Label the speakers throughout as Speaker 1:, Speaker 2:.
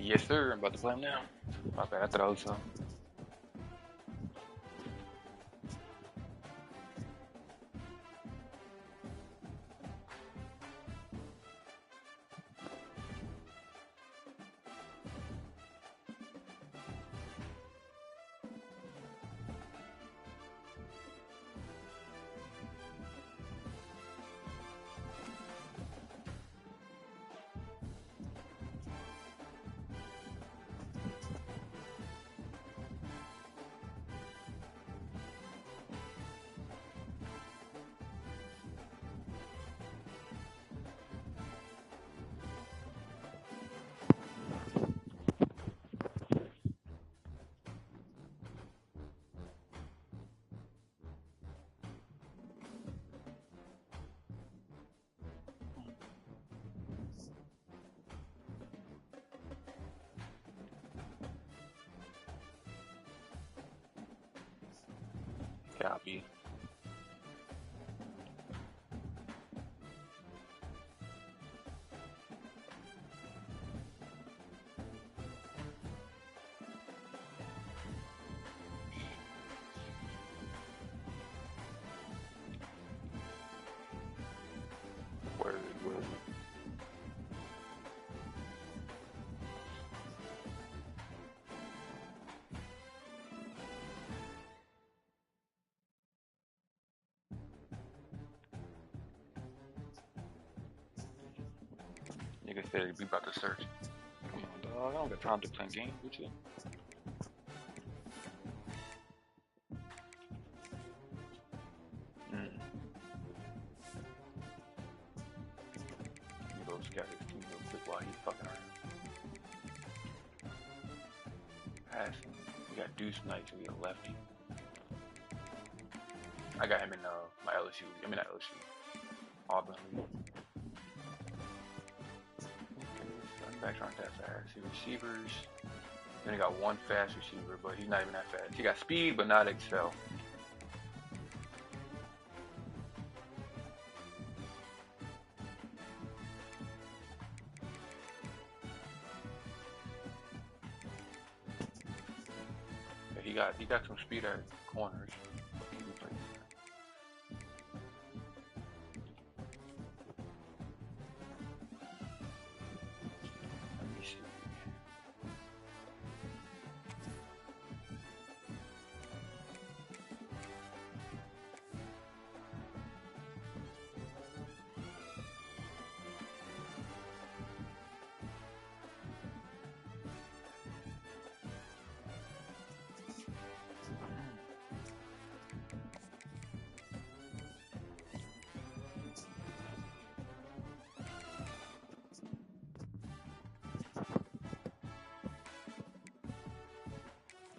Speaker 1: Yes, sir. I'm about to play him now. My bad. I thought I was copy. Word. Nigga said we about to search. Come on, dog. I don't got time to play games with you. You go scatter this team real quick while he's fucking around. Passing. We got Deuce Knights. We got lefty. I got him in my LSU. I mean not LSU. Auburn League. Backs aren't that fast. See receivers. Then he got one fast receiver, but he's not even that fast. He got speed, but not excel. Yeah, he got some speed at corners.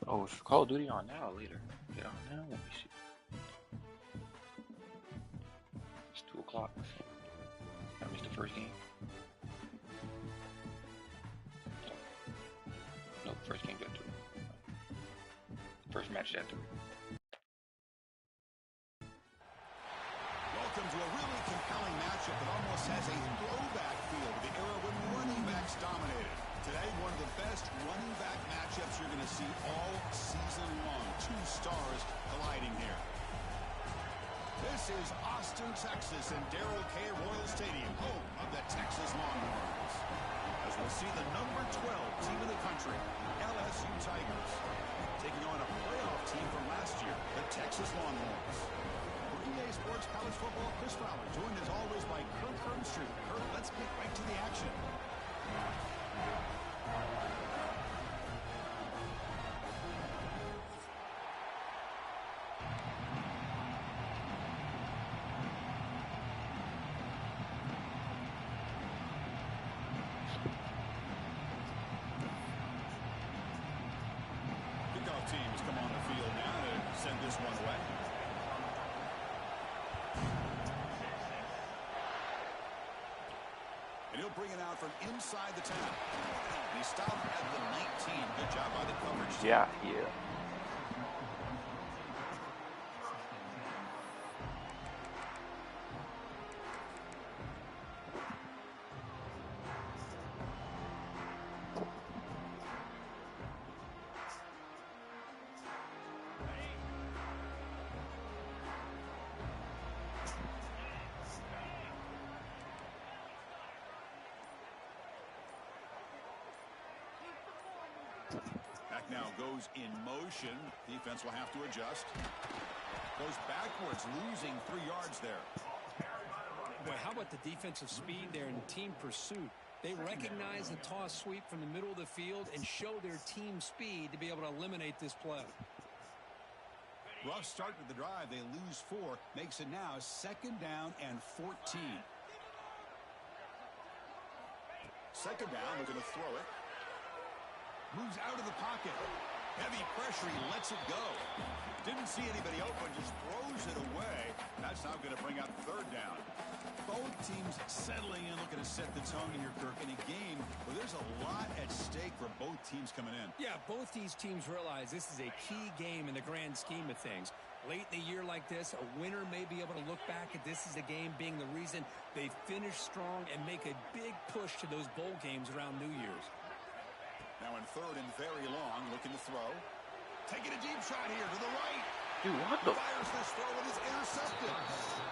Speaker 1: Oh, is Call of Duty on now or later? Get on now? Let me see. It's 2 o'clock. That means the first game. No, first game's at 2. First match is at 3.
Speaker 2: Welcome to a really compelling matchup that almost has a throwback feel to the era when running backs dominated. Today, one of the best running back matchups you're going to see all season long. 2 stars colliding here. This is Austin, Texas, and Darrell K. Royal Stadium, home of the Texas Longhorns. As we'll see the number 12 team in the country, LSU Tigers, taking on a playoff team from last year, the Texas Longhorns. For EA Sports College Football, Chris Fowler, joined as always by Kirk Herbstreit. Kirk, let's get right to the action. Teams come on the field now to send this one away. And he'll bring it out from inside the 10. And he stopped at the 19. Good job by the coverage.
Speaker 1: Yeah.
Speaker 2: Back now goes in motion. Defense will have to adjust. Goes backwards, losing 3 yards there.
Speaker 3: Boy, how about the defensive speed there and team pursuit? They recognize the toss sweep from the middle of the field and show their team speed to be able to eliminate this play.
Speaker 2: Rough start with the drive. They lose 4. Makes it now 2nd down and 14. 2nd down. They're going to throw it. Moves out of the pocket. Heavy pressure. He lets it go. Didn't see anybody open. Just throws it away. That's now going to bring up 3rd down. Both teams settling in, looking to set the tone here, Kirk, in a game where there's a lot at stake for both teams coming in.
Speaker 3: Yeah, both these teams realize this is a key game in the grand scheme of things. Late in the year like this, a winner may be able to look back at this as a game being the reason they finish strong and make a big push to those bowl games around New Year's.
Speaker 2: Now in 3rd and very long, looking to throw. Taking a deep shot here to the right.
Speaker 1: Dude, what the?
Speaker 2: Fires this throw and is intercepted.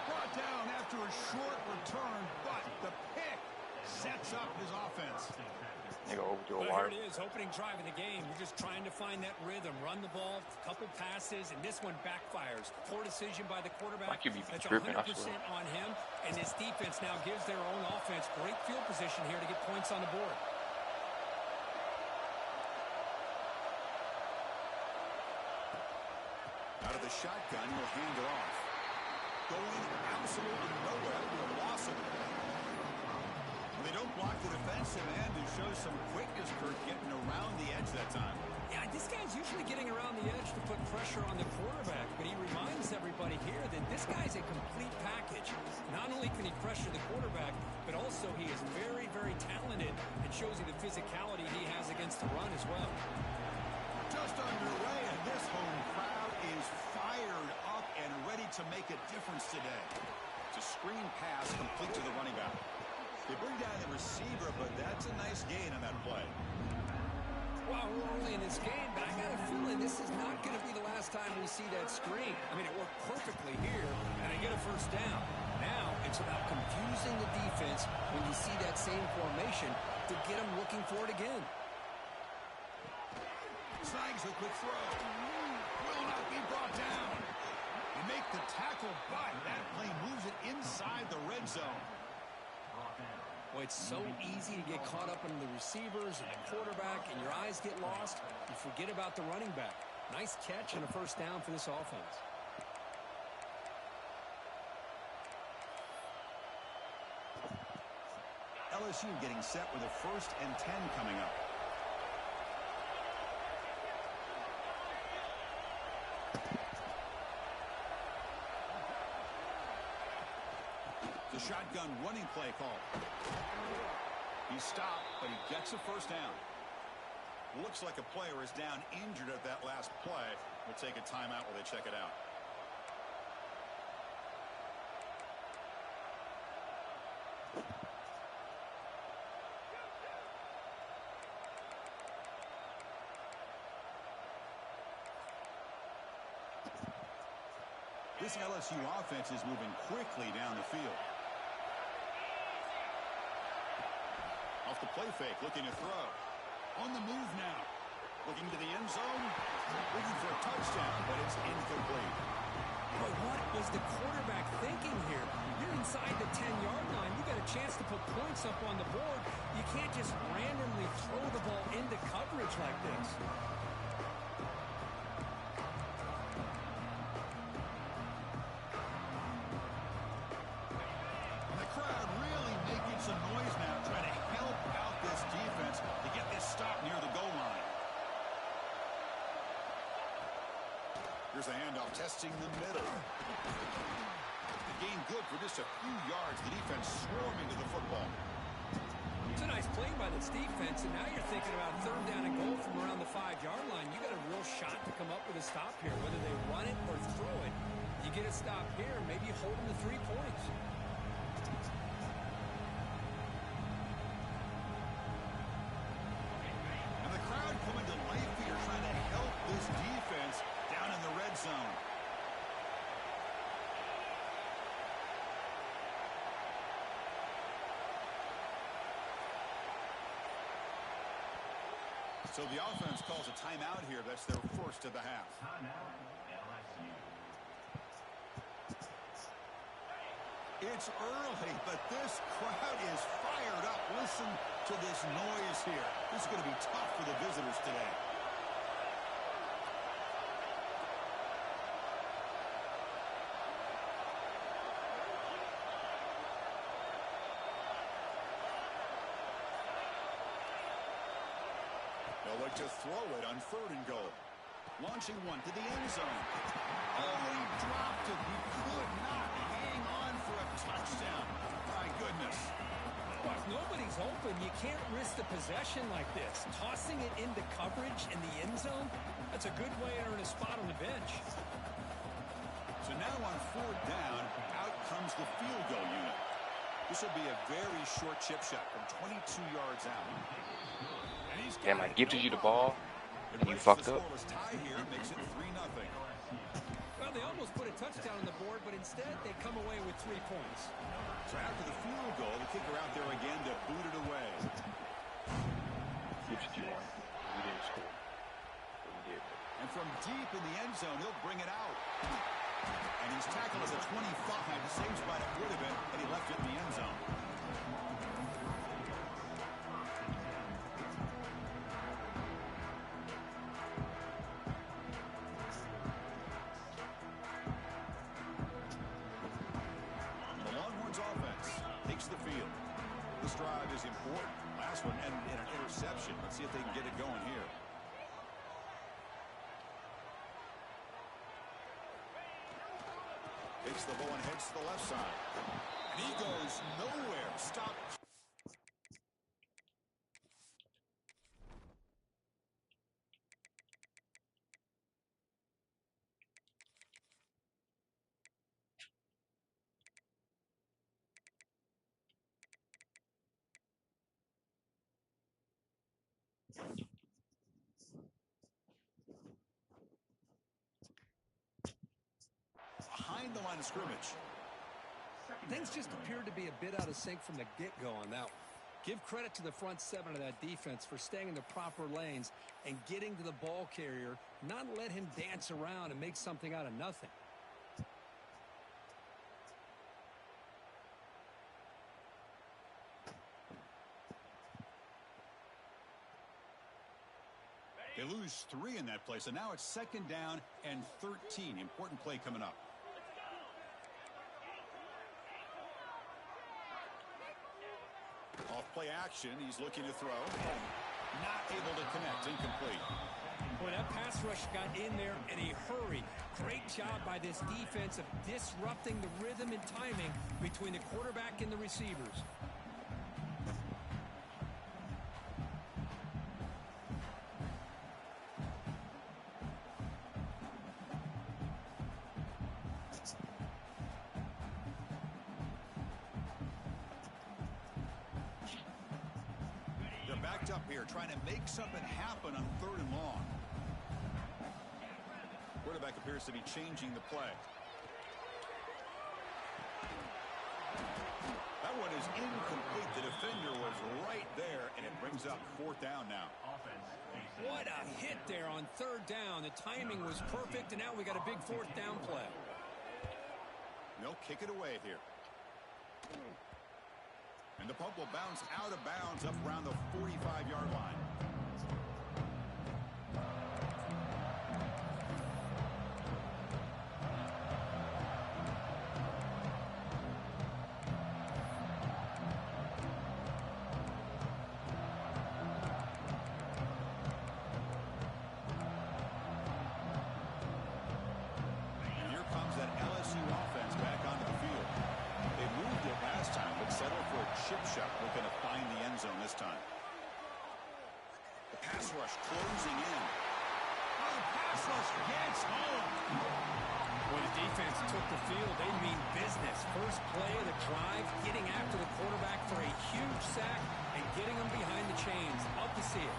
Speaker 2: Brought down after a short return, but the pick sets up his offense.
Speaker 1: They go over to a
Speaker 3: Well,
Speaker 1: wire.
Speaker 3: here it is, opening drive of the game. We're just trying to find that rhythm, run the ball, a couple passes, and this one backfires. Poor decision by the quarterback.
Speaker 1: Like you'd be
Speaker 3: That's
Speaker 1: tripping,
Speaker 3: 100%
Speaker 1: I swear.
Speaker 3: on him, and this defense now gives their own offense great field position here to get points on the board.
Speaker 2: Out of the shotgun, he'll hand it off. Going absolutely nowhere with a loss of it. They don't block the defensive end and show some quickness, Kirk, getting around the edge that time.
Speaker 3: Yeah, this guy's usually getting around the edge to put pressure on the quarterback, but he reminds everybody here that this guy's a complete package. Not only can he pressure the quarterback, but also he is very, very talented and shows you the physicality he has against the run as well.
Speaker 2: Just underway, and this home crowd is fired up and ready to make a difference today. It's a screen pass complete to the running back. They bring down the receiver, but that's a nice gain on that play.
Speaker 3: Well, we're early in this game, but I got a feeling this is not going to be the last time we see that screen. I mean, it worked perfectly here, and they get a 1st down. Now it's about confusing the defense when you see that same formation to get them looking for it again.
Speaker 2: Snags a quick throw. Will not be brought down. They make the tackle, but that play moves it inside the red zone.
Speaker 3: Boy, it's so easy to get caught up in the receivers and the quarterback, and your eyes get lost. You forget about the running back. Nice catch and a 1st down for this offense.
Speaker 2: LSU getting set with a 1st and 10 coming up. The shotgun running play call. He stopped, but he gets a 1st down. Looks like a player is down injured at that last play. We'll take a timeout while they check it out. This LSU offense is moving quickly down the field. Off the play fake, looking to throw. On the move now. Looking to the end zone. Looking for a touchdown, but it's incomplete.
Speaker 3: But what was the quarterback thinking here? You're inside the 10-yard line. You got a chance to put points up on the board. You can't just randomly throw the ball into coverage like this.
Speaker 2: And the crowd really making some noise now, trying to help out this defense to get this stop near the goal line. Here's a handoff, testing the middle. The gain good for just a few yards. The defense swarming to the football.
Speaker 3: It's a nice play by this defense, and now you're thinking about 3rd down and goal from around the 5-yard line. You got a real shot to come up with a stop here, whether they run it or throw it. You get a stop here, maybe you hold them to 3 points.
Speaker 2: And the crowd coming to life here, trying to help this defense down in the red zone. So the offense calls a timeout here. That's their first of the half. It's early, but this crowd is fired up. Listen to this noise here. This is going to be tough for the visitors today. They'll look to throw it on 3rd and goal. Launching one to the end zone. Oh, he dropped it. He could not hang on for a touchdown. My goodness.
Speaker 3: Well, if nobody's open, you can't risk the possession like this. Tossing it into coverage in the end zone, that's a good way to earn a spot on the bench.
Speaker 2: So now on 4th down, out comes the field goal unit. This will be a very short chip shot from 22 yards out.
Speaker 1: Damn, I gifted you the ball, and you fucked up.
Speaker 2: Tie here makes it 3-0.
Speaker 3: Well, they almost put a touchdown on the board, but instead they come away with 3 points.
Speaker 2: So after the field goal, the kicker out there again to boot it away.
Speaker 1: Gifted you one. We didn't score. But we did.
Speaker 2: And from deep in the end zone, he'll bring it out. And he's tackled at the 25. The same spot it would have been, and he left it in the end zone. The field. This drive is important. Last one ended in an interception. Let's see if they can get it going here. Takes the ball and heads to the left side. And he goes nowhere. Stop. Behind the line of scrimmage.
Speaker 3: Things just appeared to be a bit out of sync from the get-go on that one. Give credit to the front 7 of that defense for staying in the proper lanes and getting to the ball carrier, not let him dance around and make something out of nothing.
Speaker 2: They lose 3 in that play, so now it's 2nd down and 13. Important play coming up. Off play action, he's looking to throw. Not able to connect, incomplete.
Speaker 3: Boy, that pass rush got in there in a hurry. Great job by this defense of disrupting the rhythm and timing between the quarterback and the receivers.
Speaker 2: Backed up here, trying to make something happen on 3rd and long. Quarterback appears to be changing the play. That one is incomplete. The defender was right there, and it brings up 4th down now.
Speaker 3: What a hit there on 3rd down. The timing was perfect, and now we got a big 4th down play.
Speaker 2: They'll kick it away here. And the punt will bounce out of bounds up around the 45-yard line. And here comes that LSU offense back onto the field. They moved it last time, but settled for a chip shot. Looking to find the end zone this time. The pass rush closing in. Oh, the pass rush gets home.
Speaker 3: When the defense took the field, they mean business. First play of the drive, getting after the quarterback for a huge sack and getting him behind the chains. Love to see it.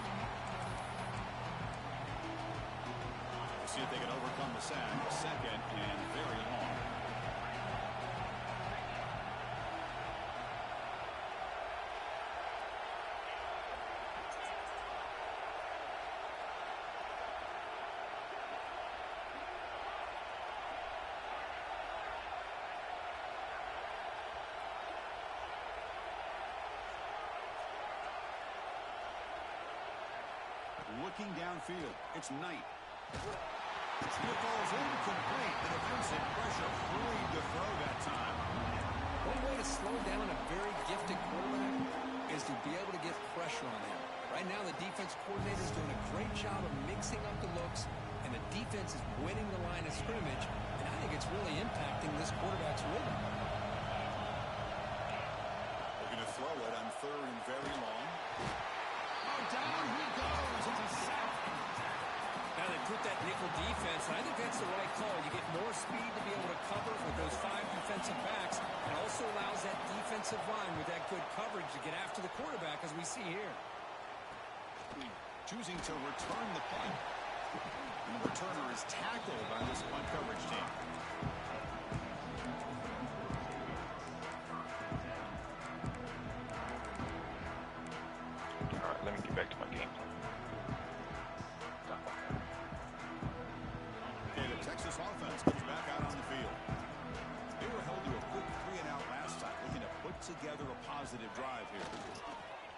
Speaker 2: We'll see if they can overcome the sack. 2nd and very long. downfield. It's Knight. It falls incomplete. The defensive pressure hurried to throw that time.
Speaker 3: One way to slow down a very gifted quarterback is to be able to get pressure on him. Right now, the defense coordinator is doing a great job of mixing up the looks, and the defense is winning the line of scrimmage, and I think it's really impacting this quarterback's rhythm.
Speaker 2: Looking to throw it on 3rd and very long. Oh, down he goes. It's a sack.
Speaker 3: Now they put that nickel defense, and I think that's the right call. You get more speed to be able to cover with those 5 defensive backs, and also allows that defensive line with that good coverage to get after the quarterback, as we see here.
Speaker 2: Choosing to return the punt. And the returner is tackled by this punt coverage team.
Speaker 1: All right, let me get back to my game plan.
Speaker 2: Okay, the Texas offense comes back out on the field. They were held to a quick 3-and-out last time, looking to put together a positive drive here.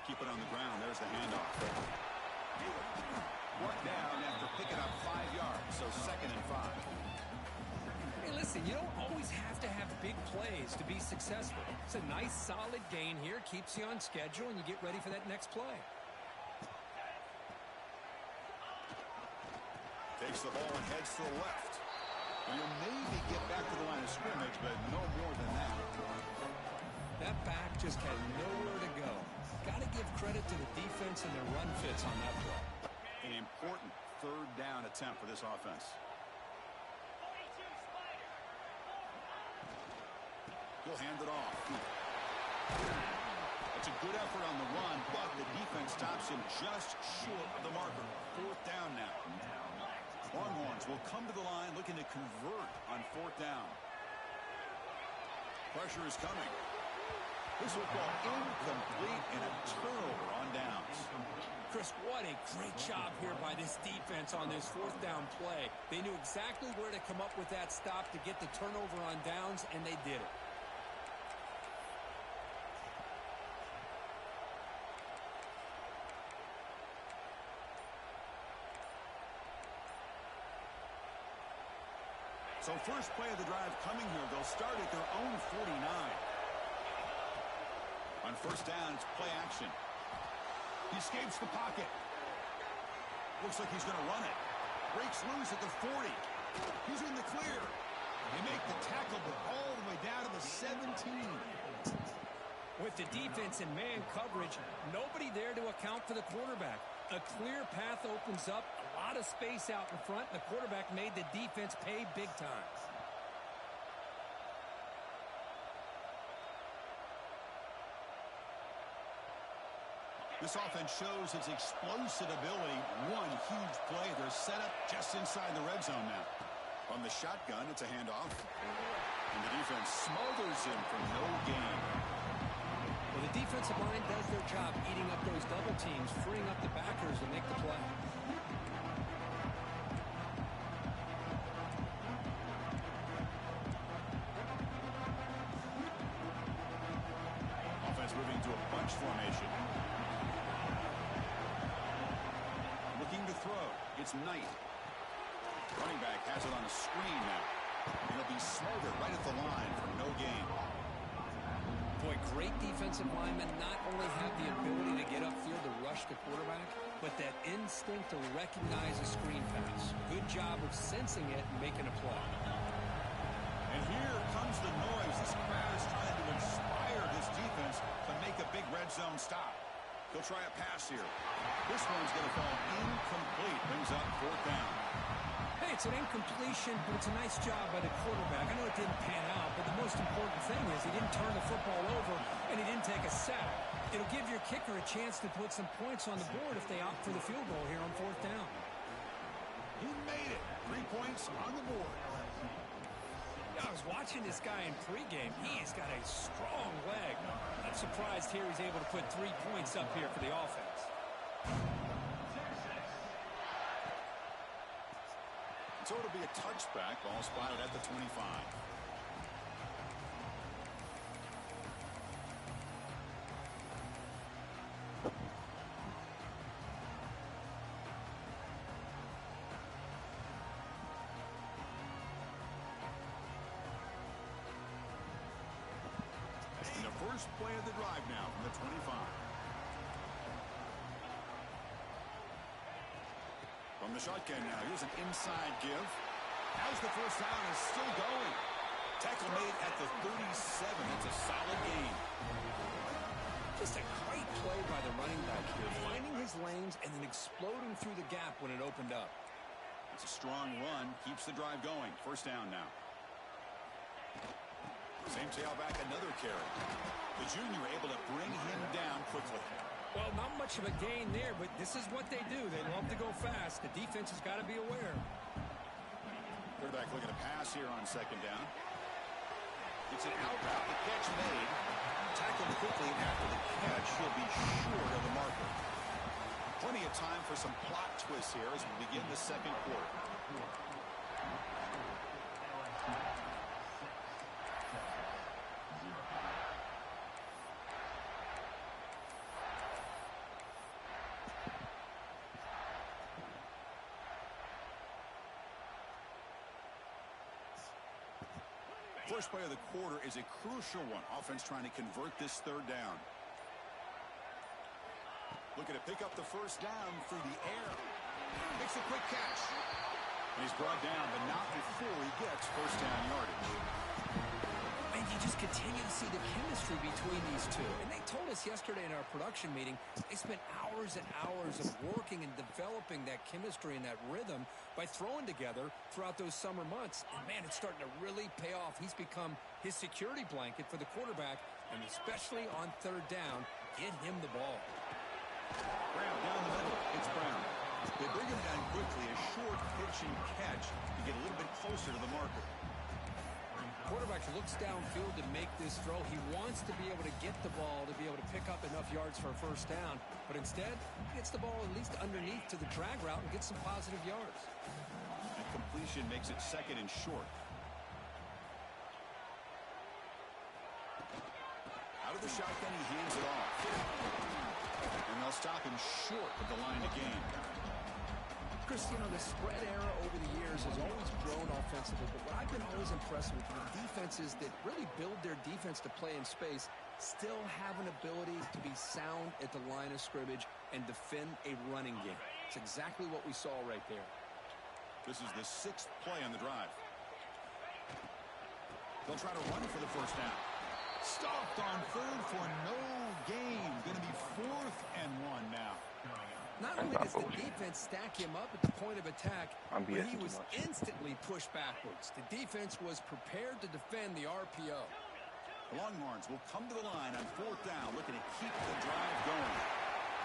Speaker 2: Keep it on the ground. There's the handoff. 1 down after picking up 5 yards, so 2nd and 5.
Speaker 3: Hey, listen, you don't always have to have big plays to be successful. It's a nice, solid gain here. Keeps you on schedule, and you get ready for that next play.
Speaker 2: Takes the ball and heads to the left. And he'll maybe get back to the line of scrimmage, but no more than that.
Speaker 3: That back just had nowhere to go. Got to give credit to the defense and their run fits on that play.
Speaker 2: An important 3rd down attempt for this offense. He'll hand it off. It's a good effort on the run, but the defense stops him just short of the marker. 4th down now. Longhorns will come to the line looking to convert on 4th down. Pressure is coming. This football incomplete and a turnover on downs.
Speaker 3: Chris, what a great job here by this defense on this 4th down play. They knew exactly where to come up with that stop to get the turnover on downs, and they did it.
Speaker 2: So first play of the drive coming here. They'll start at their own 49. On 1st down, it's play action. He escapes the pocket. Looks like he's going to run it. Breaks loose at the 40. He's in the clear. They make the tackle, but all the way down to the 17.
Speaker 3: With the defense and man coverage, nobody there to account for the quarterback. A clear path opens up, a lot of space out in front, and the quarterback made the defense pay big time.
Speaker 2: This offense shows its explosive ability. One huge play. They're set up just inside the red zone now. On the shotgun, it's a handoff. And the defense smothers him for no gain.
Speaker 3: Well, the defensive line does their job eating up those double teams, freeing up the backers to make the play.
Speaker 2: Offense moving to a bunch formation. Looking to throw. It's Knight. Running back has it on a screen now. And he'll be smothered right at the line for no gain.
Speaker 3: Boy, great defensive linemen not only have the ability to get upfield to rush the quarterback, but that instinct to recognize a screen pass. Good job of sensing it and making a play.
Speaker 2: And here comes the noise. This crowd is trying to inspire this defense to make a big red zone stop. He'll try a pass here. This one's going to fall incomplete. Brings up 4th down.
Speaker 3: Hey, it's an incompletion, but it's a nice job by the quarterback. I know it didn't pan out, but the most important thing is he didn't turn the football over and he didn't take a sack. It'll give your kicker a chance to put some points on the board if they opt for the field goal here on 4th down.
Speaker 2: He made it. 3 points on the board.
Speaker 3: I was watching this guy in pregame. He's got a strong leg. I'm surprised here he's able to put 3 points up here for the offense.
Speaker 2: So it'll be a touchback. Ball spotted at the 25. First play of the drive now from the 25. From the shotgun now, here's an inside give. As the first down is still going. Tackle made at the 37. It's a solid gain.
Speaker 3: Just a great play by the running back here, finding his lanes and then exploding through the gap when it opened up.
Speaker 2: It's a strong run, keeps the drive going. First down now. Same tailback, another carry. The junior able to bring him down quickly.
Speaker 3: Well, not much of a gain there, but this is what they do. They love to go fast. The defense has got to be aware.
Speaker 2: Quarterback looking to pass here on second down. It's an out route. The catch made. Tackled quickly after the catch. He'll be short of the marker. Plenty of time for some plot twists here as we begin the second quarter. First play of the quarter is a crucial one. Offense trying to convert this third down. Looking to pick up the first down through the air. Makes a quick catch. And he's brought down, but not before he gets first down yardage.
Speaker 3: And you just continue to see the chemistry between these two. And they told us yesterday in our production meeting, they spent hours and hours of working and developing that chemistry and that rhythm by throwing together throughout those summer months. And, man, it's starting to really pay off. He's become his security blanket for the quarterback, and especially on third down, get him the ball.
Speaker 2: Brown down the middle. It's Brown. They bring him down quickly. A short pitch and catch to get a little bit closer to the marker.
Speaker 3: Quarterback looks downfield to make this throw. He wants to be able to get the ball to be able to pick up enough yards for a first down. But instead, he gets the ball at least underneath to the drag route and gets some positive yards.
Speaker 2: And completion makes it second and short. Out of the shotgun, he hands it off. And they'll stop him short of the line to gain.
Speaker 3: Chris, you know, the spread era over the years has always grown offensively, but what I've been always impressed with the defenses that really build their defense to play in space still have an ability to be sound at the line of scrimmage and defend a running game. It's exactly what we saw right there.
Speaker 2: This is the sixth play on the drive. They'll try to run for the first down. Stopped on third for no gain. Going to be 4th and 1 now.
Speaker 3: Not only does the defense stack him up at the point of attack, but he was instantly pushed backwards. The defense was prepared to defend the RPO.
Speaker 2: The Longhorns will come to the line on 4th down, looking to keep the drive going.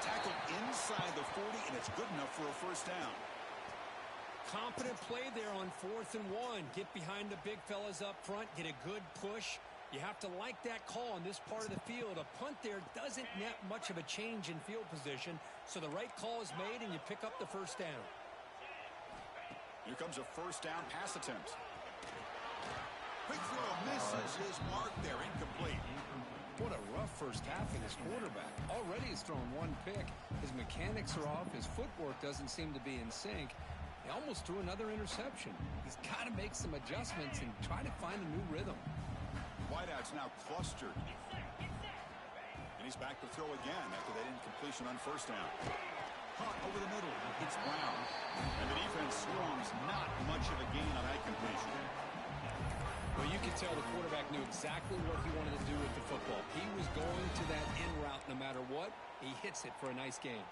Speaker 2: Tackled inside the 40, and it's good enough for a first down.
Speaker 3: Competent play there on 4th and 1. Get behind the big fellas up front, get a good push. You have to like that call on this part of the field. A punt there doesn't net much of a change in field position, so the right call is made and you pick up the first down.
Speaker 2: Here comes a first down pass attempt. Quick throw misses his mark there, incomplete.
Speaker 3: What a rough first half for this quarterback. Already he's thrown one pick. His mechanics are off. His footwork doesn't seem to be in sync. He almost threw another interception. He's got to make some adjustments and try to find a new rhythm.
Speaker 2: Wideouts now clustered. And he's back to throw again after that incompletion on first down. Caught over the middle. It's Brown. And the defense swarms. Not much of a gain on that completion.
Speaker 3: Well, you could tell the quarterback knew exactly what he wanted to do with the football. He was going to that in route no matter what. He hits it for a nice gain.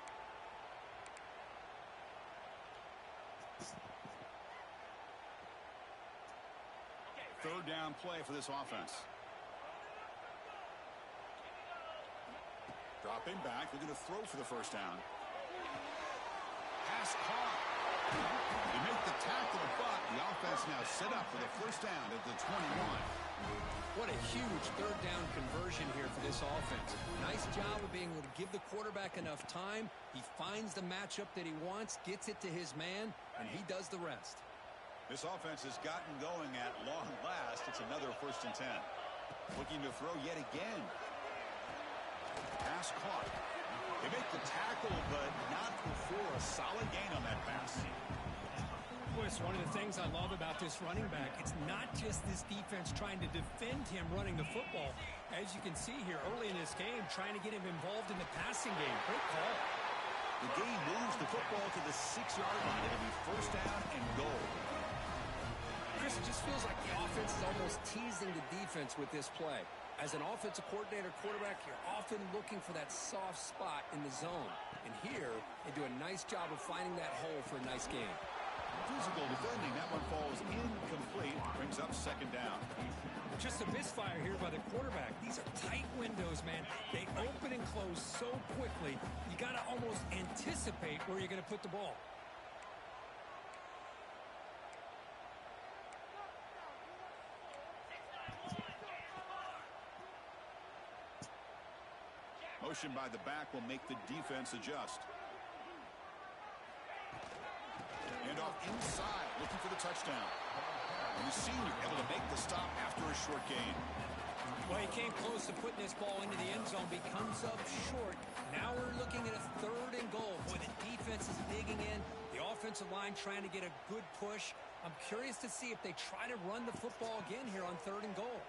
Speaker 2: Third down play for this offense. Dropping back, looking to throw for the first down. Pass caught. They make the tackle, but the offense now set up for the first down at the 21.
Speaker 3: What a huge third down conversion here for this offense. Nice job of being able to give the quarterback enough time. He finds the matchup that he wants, gets it to his man, and he does the rest.
Speaker 2: This offense has gotten going at long last. It's another 1st and 10. Looking to throw yet again. Pass caught. They make the tackle, but not before a solid gain on that pass.
Speaker 3: Boy, it's one of the things I love about this running back. It's not just this defense trying to defend him running the football. As you can see here early in this game, trying to get him involved in the passing game. Great call.
Speaker 2: The game moves the football to the 6-yard line. It'll be first down and goal.
Speaker 3: Chris, it just feels like the offense is almost teasing the defense with this play. As an offensive coordinator, quarterback, you're often looking for that soft spot in the zone. And here, they do a nice job of finding that hole for a nice game.
Speaker 2: Physical defending. That one falls incomplete. Brings up second down.
Speaker 3: Just a misfire here by the quarterback. These are tight windows, man. They open and close so quickly, you got to almost anticipate where you're going to put the ball.
Speaker 2: Motion by the back will make the defense adjust. And off inside, looking for the touchdown. And the senior able to make the stop after a short gain.
Speaker 3: Well, he came close to putting this ball into the end zone, but he comes up short. Now we're looking at a 3rd and goal. Boy, the defense is digging in. The offensive line trying to get a good push. I'm curious to see if they try to run the football again here on 3rd and goal.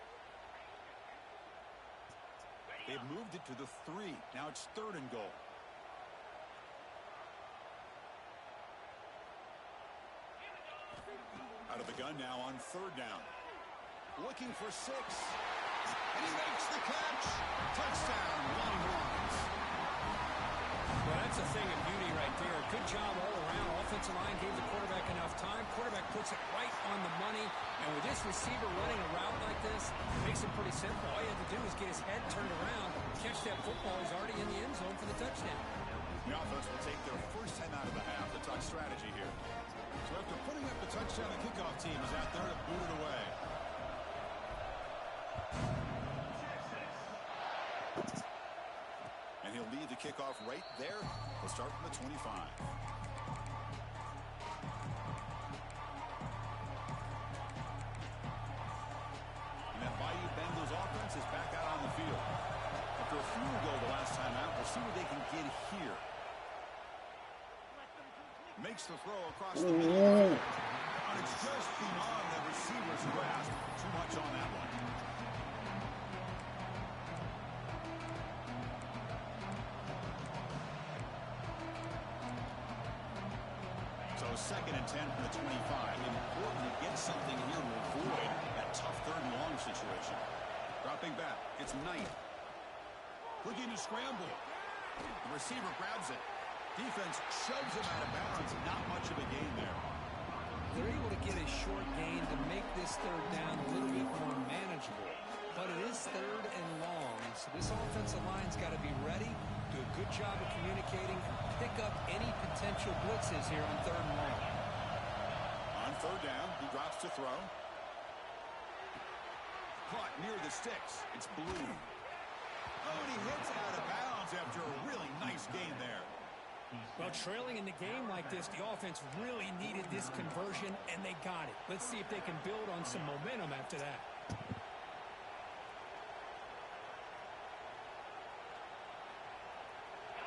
Speaker 2: They've moved it to the 3. Now it's 3rd and goal. Out of the gun now on 3rd down. Looking for 6. And he makes the catch. Touchdown, line ones.
Speaker 3: Well, that's a thing of beauty right there. Good job all around. Offensive line gave the quarterback enough time. Quarterback puts it right on the money. And with this receiver running a route like this, it makes it pretty simple. All you have to do is get his head turned around, catch that football. He's already in the end zone for the touchdown.
Speaker 2: The offense will take their first time out of the half. The touch strategy here. So after putting up the touchdown, the kickoff team is out there to boot it away. And he'll lead the kickoff right there. He'll start from the 25. And that Bayou Bengals offense is back out on the field. After a field goal the last time out, we'll see what they can get here. Makes the throw across the middle. And it's just beyond the receiver's grasp. Too much on that one. So 2nd and 10 from the 25. Important to get something here to avoid that tough 3rd and long situation. Dropping back. It's Knight. Looking to scramble. The receiver grabs it. Defense shoves him out of bounds. Not much of a gain there.
Speaker 3: They're able to get a short gain to make this 3rd down a little bit more manageable. But it is 3rd and long, so this offensive line's got to be ready, do a good job of communicating, and pick up any potential blitzes here on 3rd and long.
Speaker 2: On 3rd down, he drops to throw. Caught near the sticks. It's Blue. Oh, and he hits out of bounds after a really nice gain there.
Speaker 3: Well, trailing in the game like this, the offense really needed this conversion, and they got it. Let's see if they can build on some momentum after that.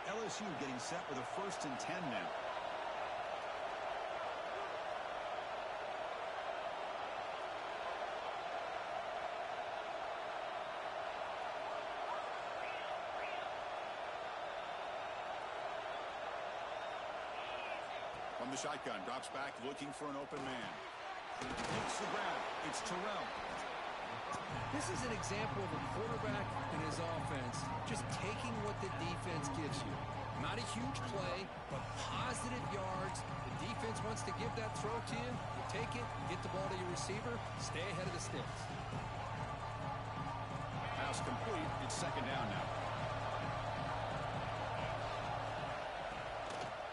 Speaker 2: LSU getting set with a 1st and 10 now. From the shotgun, drops back, looking for an open man. Takes the grab. It's Terrell.
Speaker 3: This is an example of a quarterback and his offense just taking what the defense gives you. Not a huge play, but positive yards. The defense wants to give that throw to you. You take it, get the ball to your receiver, stay ahead of the sticks.
Speaker 2: Pass complete. It's 2nd down now.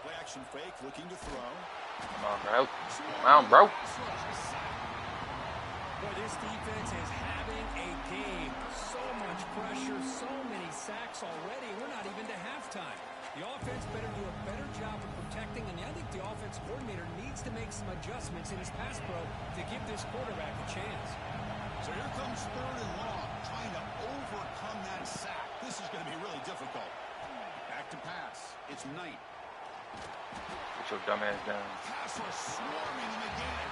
Speaker 2: Play action fake, looking to throw.
Speaker 1: Come on, bro. Come on, bro.
Speaker 3: Boy, this defense is having a game. So much pressure, so many sacks already. We're not even to halftime. The offense better do a better job of protecting, and I think the offense coordinator needs to make some adjustments in his pass pro to give this quarterback a chance.
Speaker 2: So here comes 3rd and long, trying to overcome that sack. This is going to be really difficult. Back to pass. It's Knight.
Speaker 1: Get your dumb ass down.
Speaker 2: Passer swarming him again.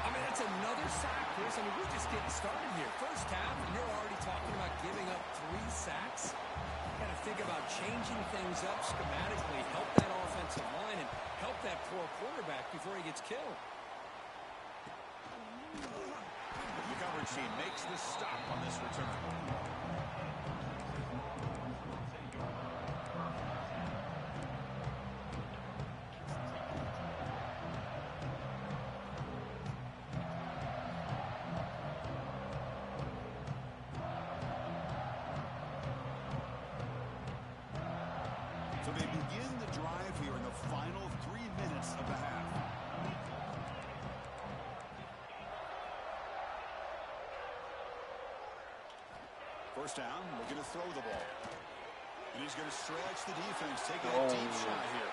Speaker 3: I mean, that's another sack, Chris. I mean, we're just getting started here. First half, and you're already talking about giving up 3 sacks. Got to think about changing things up schematically, help that offensive line, and help that poor quarterback before he gets killed.
Speaker 2: The coverage team makes the stop on this return. So they begin the drive here in the final 3 minutes of the half. First down, looking to throw the ball. And he's going to stretch the defense, taking a deep shot here.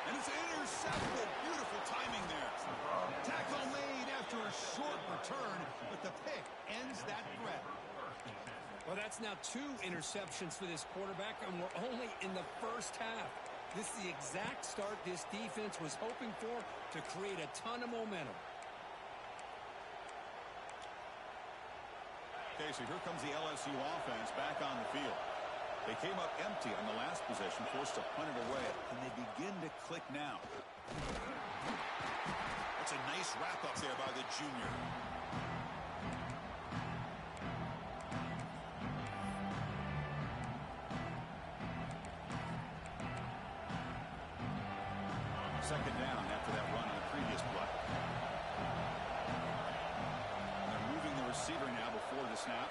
Speaker 2: And it's intercepted. Beautiful timing there. Tackle made after a short return, but the pick ends that threat.
Speaker 3: Well, that's now 2 interceptions for this quarterback, and we're only in the first half. This is the exact start this defense was hoping for to create a ton of momentum.
Speaker 2: Okay, so here comes the LSU offense back on the field. They came up empty on the last possession, forced to punt it away, and they begin to click now. That's a nice wrap-up there by the junior. Second down after that run on the previous play. They're moving the receiver now before the snap.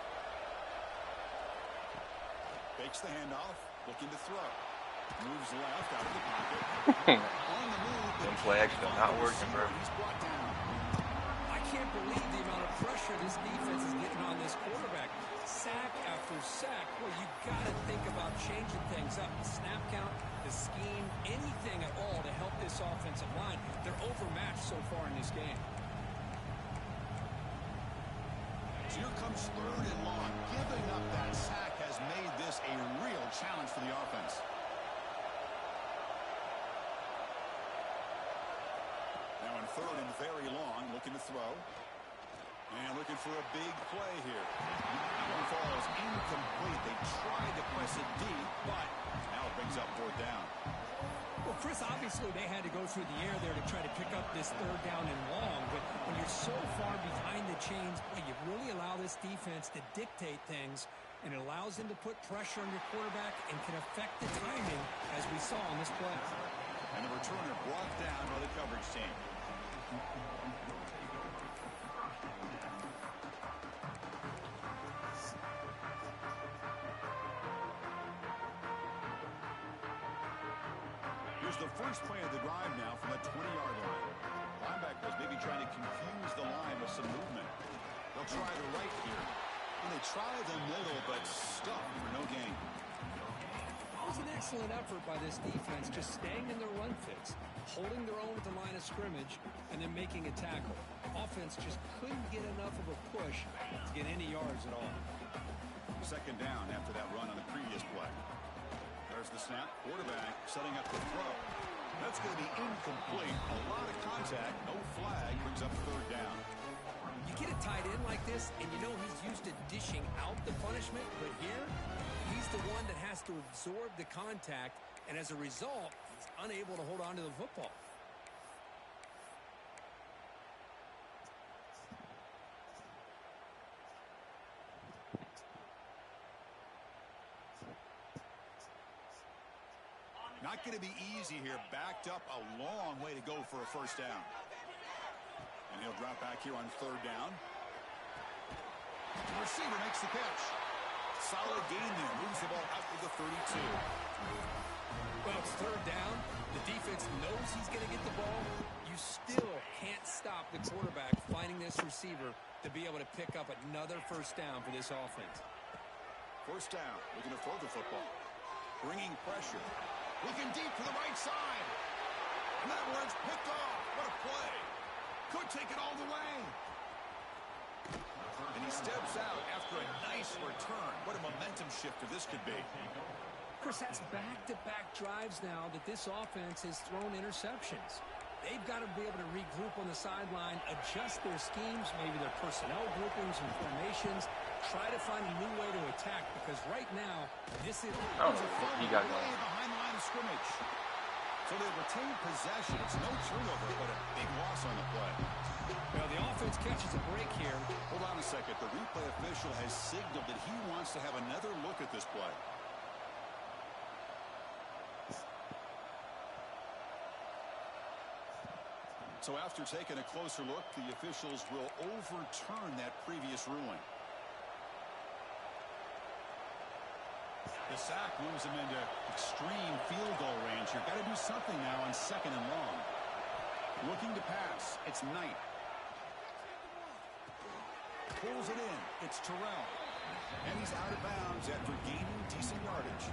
Speaker 2: Fakes the handoff, looking to throw. Moves left out of the pocket. On the move.
Speaker 1: Them flags are not working, bro.
Speaker 2: He's brought down.
Speaker 3: I can't believe the amount of pressure this defense is getting on this quarterback. Sack after sack. Well, you got to think about changing things up. The snap count, the scheme, anything at all to help this offensive line. They're overmatched so far in this game.
Speaker 2: So here comes third and long. Giving up that sack has made this a real challenge for the offense. Now in third and very long, looking to throw. And looking for a big play here. That one falls incomplete. They tried to press it deep, but now it brings up fourth down.
Speaker 3: Well, Chris, obviously they had to go through the air there to try to pick up this third down and long. But when you're so far behind the chains, well, you really allow this defense to dictate things. And it allows them to put pressure on your quarterback and can affect the timing, as we saw on this play.
Speaker 2: And the returner brought down by the coverage team. Here's the first play of the drive now from the 20-yard line. Linebackers maybe trying to confuse the line with some movement. They'll try the right here. And they try the middle, but stuck for no gain.
Speaker 3: It was an excellent effort by this defense, just staying in their run fits, holding their own at the line of scrimmage, and then making a tackle. Offense just couldn't get enough of a push to get any yards at all.
Speaker 2: Second down after that run on the previous play. There's the snap. Quarterback setting up the throw. That's going to be incomplete. A lot of contact. No flag. Brings up third down.
Speaker 3: You get a tight end like this, and you know he's used to dishing out the punishment, but here, he's the one that has to absorb the contact, and as a result, he's unable to hold on to the football.
Speaker 2: Not going to be easy here. Backed up a long way to go for a first down. And he'll drop back here on third down. The receiver makes the catch. Solid gain there. Moves the ball out to the 32.
Speaker 3: Well, it's third down. The defense knows he's going to get the ball. You still can't stop the quarterback finding this receiver to be able to pick up another first down for this offense.
Speaker 2: First down. Looking to throw the football. Bringing pressure. Looking deep to the right side. And that one's picked off. What a play. Could take it all the way. And he steps out after a nice return. What a momentum shifter this could be.
Speaker 3: Chris, that's back-to-back drives now that this offense has thrown interceptions. They've got to be able to regroup on the sideline, adjust their schemes, maybe their personnel groupings and formations, try to find a new way to attack, because right now, this is
Speaker 1: he got
Speaker 2: way behind the line of scrimmage. So they retain possession. It's no turnover, but a big loss on the play.
Speaker 3: Well, the offense catches a break here.
Speaker 2: Hold on a second. The replay official has signaled that he wants to have another look at this play. So after taking a closer look, the officials will overturn that previous ruling. The sack moves him into extreme field goal range. You've got to do something now on 2nd and long. Looking to pass. It's Knight. Pulls it in. It's Terrell. And he's out of bounds after gaining decent yardage.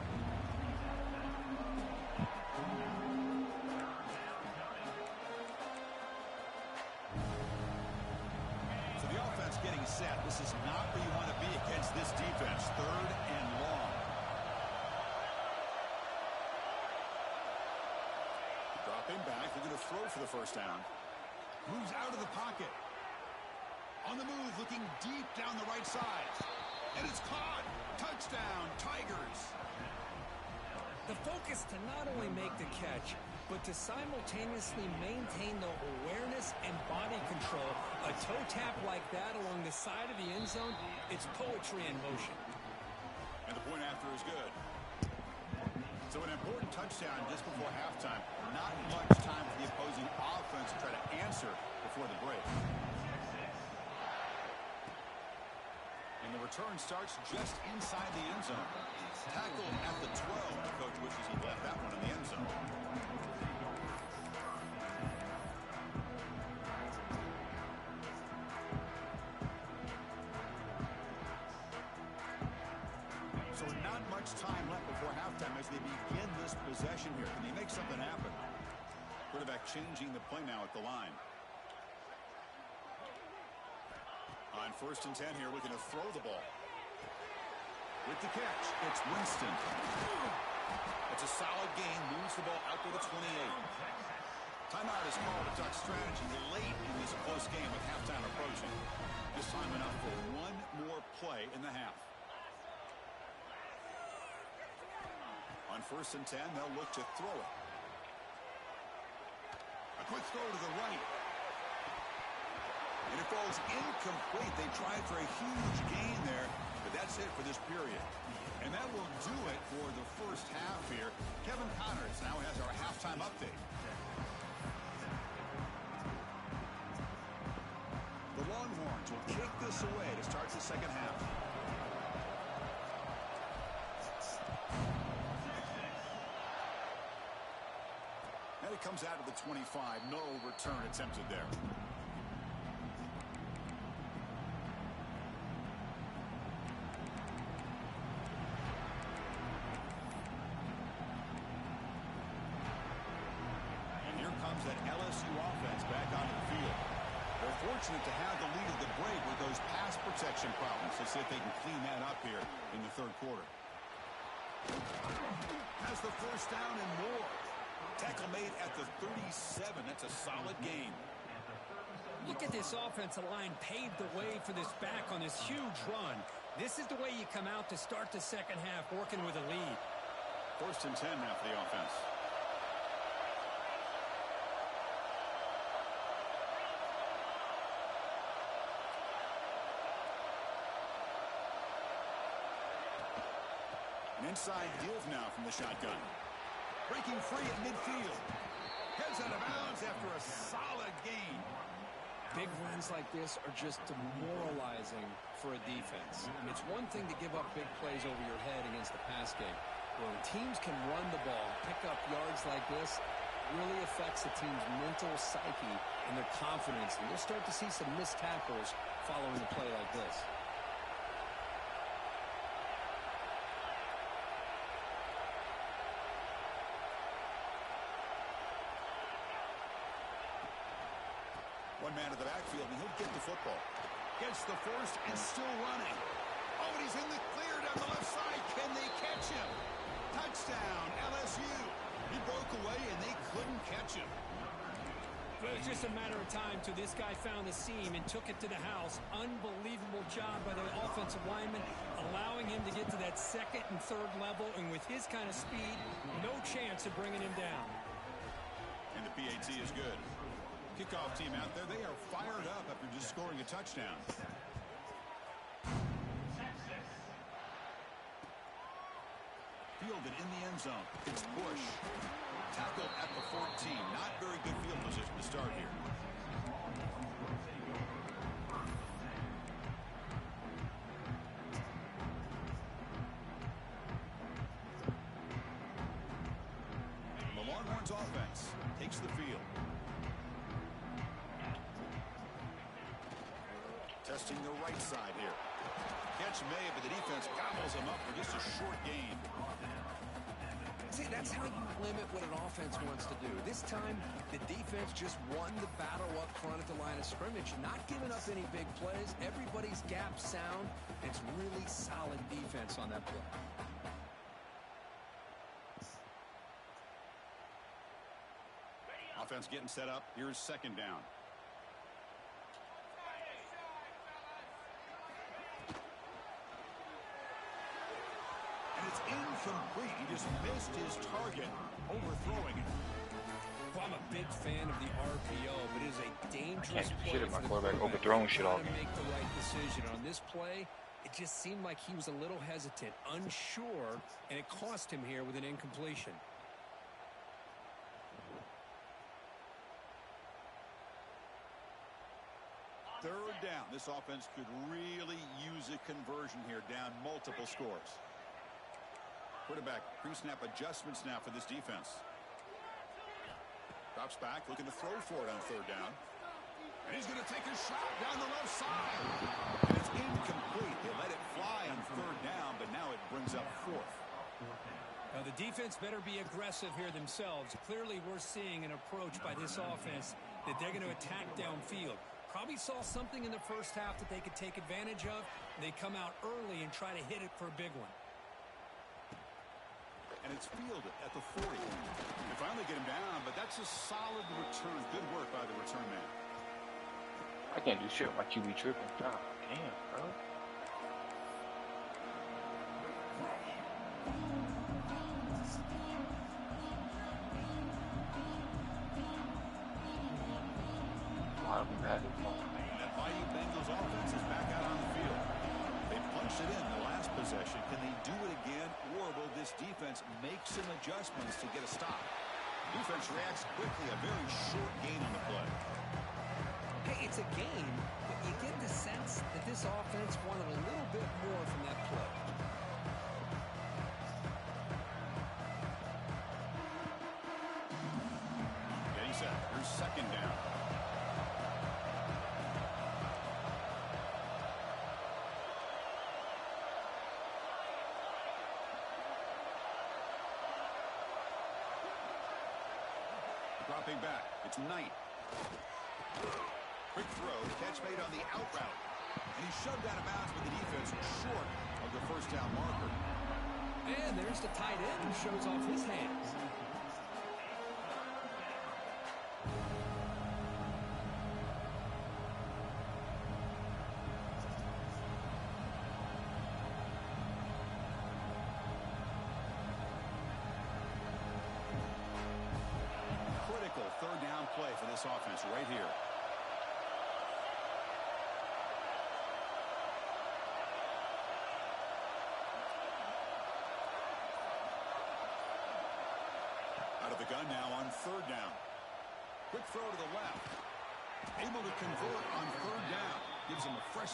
Speaker 2: So the offense getting set. This is not where you want to be against this defense. 3rd and long. Dropping back. They're going to throw for the first down. Moves out of the pocket. On the move, looking deep down the right side. And it's caught. Touchdown, Tigers.
Speaker 3: The focus to not only make the catch, but to simultaneously maintain the awareness and body control. A toe tap like that along the side of the end zone, it's poetry in motion.
Speaker 2: And the point after is good. So an important touchdown just before halftime. Not much time for the opposing offense to try to answer before the break. And the return starts just inside the end zone. Tackled at the 12. The coach wishes he left that one in the end zone. So not much time left before halftime as they begin this possession here. Can they make something happen? Quarterback changing the play now at the line. On 1st and 10 here, looking to throw the ball. With the catch, it's Winston. It's a solid gain, moves the ball out to the 28. Timeout is called to talk strategy late in this close game with halftime approaching. This time enough for one more play in the half. On 1st and 10, they'll look to throw it. A quick throw to the right. And it falls incomplete. They tried for a huge gain there, but that's it for this period. And that will do it for the first half here. Kevin Connors now has our halftime update. The Longhorns will kick this away to start the second half. And it comes out of the 25. No return attempted there. That LSU offense back onto the field. They're fortunate to have the lead of the break with those pass protection problems. Let's see if they can clean that up here in the 3rd quarter. Has the first down and more. Tackle made at the 37. That's a solid gain.
Speaker 3: Look at this offensive line paved the way for this back on this huge run. This is the way you come out to start the second half, working with a lead.
Speaker 2: 1st and 10 now for the offense. An inside give now from the shotgun. Breaking free at midfield. Heads out of bounds after a solid gain.
Speaker 3: Big runs like this are just demoralizing for a defense. It's one thing to give up big plays over your head against the pass game. When teams can run the ball, pick up yards like this, really affects the team's mental psyche and their confidence. And you'll start to see some missed tackles following a play like this.
Speaker 2: One man to the backfield, and he'll get the football. Gets the first and still running. Oh, and he's in the clear down the left side. Can they catch him? Touchdown, LSU. He broke away, and they couldn't catch him.
Speaker 3: Well, it was just a matter of time till this guy found the seam and took it to the house. Unbelievable job by the offensive lineman, allowing him to get to that second and third level. And with his kind of speed, no chance of bringing him down.
Speaker 2: And the PAT is good. Kickoff team out there, they are fired up after just scoring a touchdown. Fielded in the end zone. It's Bush. Tackled at the 14. Not very good field position to start here. The Longhorns offense takes the field. Testing the right side here. Catch made, but the defense gobbles him up for just a short gain.
Speaker 3: See, that's how you limit what an offense wants to do. This time, the defense just won the battle up front at the line of scrimmage, not giving up any big plays. Everybody's gap sound. It's really solid defense on that play.
Speaker 2: Offense getting set up. Here's second down. And it's incomplete. He just missed his target, overthrowing it.
Speaker 3: Well, I'm a big fan of the RPO, but it is a dangerous play.
Speaker 1: Shit, my quarterback overthrowing shit off.
Speaker 3: To make the right decision on this play, it just seemed like he was a little hesitant, unsure, and it cost him here with an incompletion.
Speaker 2: Third down. This offense could really use a conversion here, down multiple scores. Quarterback pre-snap adjustments now for this defense. Drops back, looking to throw for it on third down. And he's going to take a shot down the left side. And it's incomplete. They let it fly on third down, but now it brings up fourth.
Speaker 3: Now, the defense better be aggressive here themselves. Clearly, we're seeing an approach by this offense that they're going to attack downfield. Probably saw something in the first half that they could take advantage of. They come out early and try to hit it for a big one.
Speaker 2: And it's fielded at the 40. They finally get him down, but that's a solid return. Good work by the return man.
Speaker 1: I can't do shit with my QB tripping. God damn, bro.
Speaker 2: That mighty Bengals offense is back out on the field. They punched it in the last possession. Can they do it again, or will this defense make some adjustments to get a stop? Defense reacts quickly. A very short gain on the play.
Speaker 3: Hey, it's a game, but you get the sense that this offense wanted a little bit more from that play.
Speaker 2: Getting set. Here's second down. Dropping back. It's Knight. Quick throw. Catch made on the out route. And he shoved out of bounds, but the defense was short of the first down marker.
Speaker 3: And there's the tight end who shows off his hands.
Speaker 2: Third down play for this offense right here. Out of the gun now on third down. Quick throw to the left. Able to convert on third down. Gives him a fresh...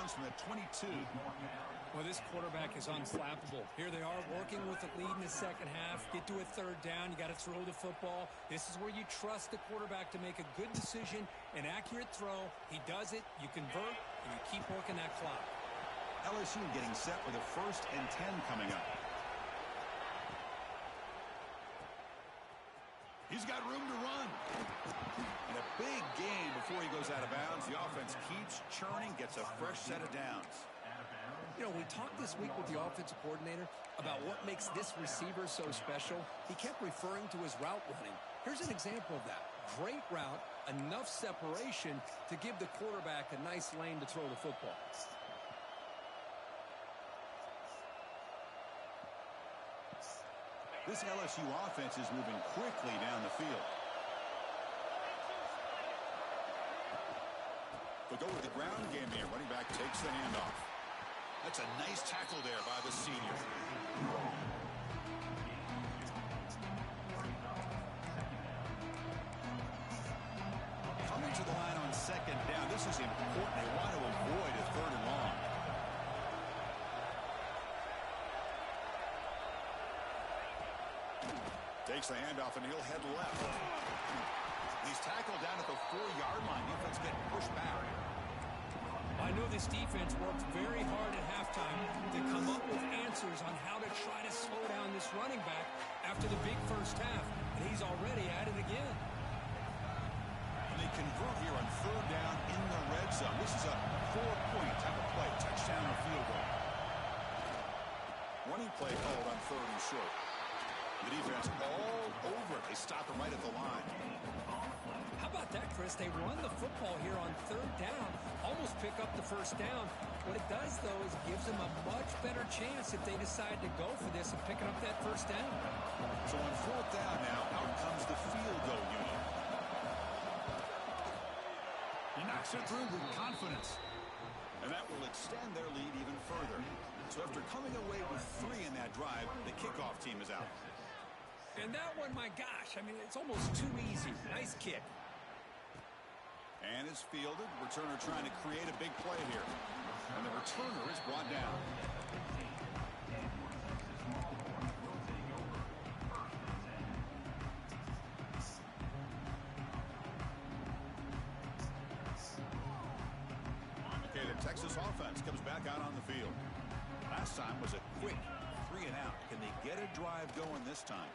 Speaker 2: downs from the 22.
Speaker 3: Well, this quarterback is unflappable. Here they are working with the lead in the second half. Get to a third down. You got to throw the football. This is where you trust the quarterback to make a good decision, an accurate throw. He does it. You convert, and you keep working that clock.
Speaker 2: LSU getting set for the 1st and 10 coming up. He's got room to run. And a big gain before he goes out of bounds. The offense keeps churning, gets a fresh set of downs.
Speaker 3: You know, we talked this week with the offensive coordinator about what makes this receiver so special. He kept referring to his route running. Here's an example of that. Great route, enough separation to give the quarterback a nice lane to throw the football.
Speaker 2: This LSU offense is moving quickly down the field. They'll go with the ground game here. Running back takes the handoff. That's a nice tackle there by the senior. Coming to the line on 2nd down. This is important. They want to avoid a 3rd and long. Takes the handoff, and he'll head left. He's tackled down at the 4-yard line. Defense getting pushed back.
Speaker 3: I know this defense worked very hard at halftime to come up with answers on how to try to slow down this running back after the big first half, and he's already at it again.
Speaker 2: And they convert here on 3rd down in the red zone. This is a 4-point type of play, touchdown or field goal. Running play called on 3rd and short. The defense all over it. They stop him right at the line.
Speaker 3: How about that, Chris? They run the football here on 3rd down, almost pick up the 1st down. What it does, though, is it gives them a much better chance if they decide to go for this and picking up that 1st down.
Speaker 2: So on 4th down now, out comes the field goal unit. He knocks it through with confidence. And that will extend their lead even further. So after coming away with 3 in that drive, the kickoff team is out.
Speaker 3: And that one, my gosh, I mean, it's almost too easy. Nice kick.
Speaker 2: And it's fielded. Returner trying to create a big play here. And the returner is brought down. Okay, the Texas offense comes back out on the field. Last time was a quick 3 and out. Can they get a drive going this time?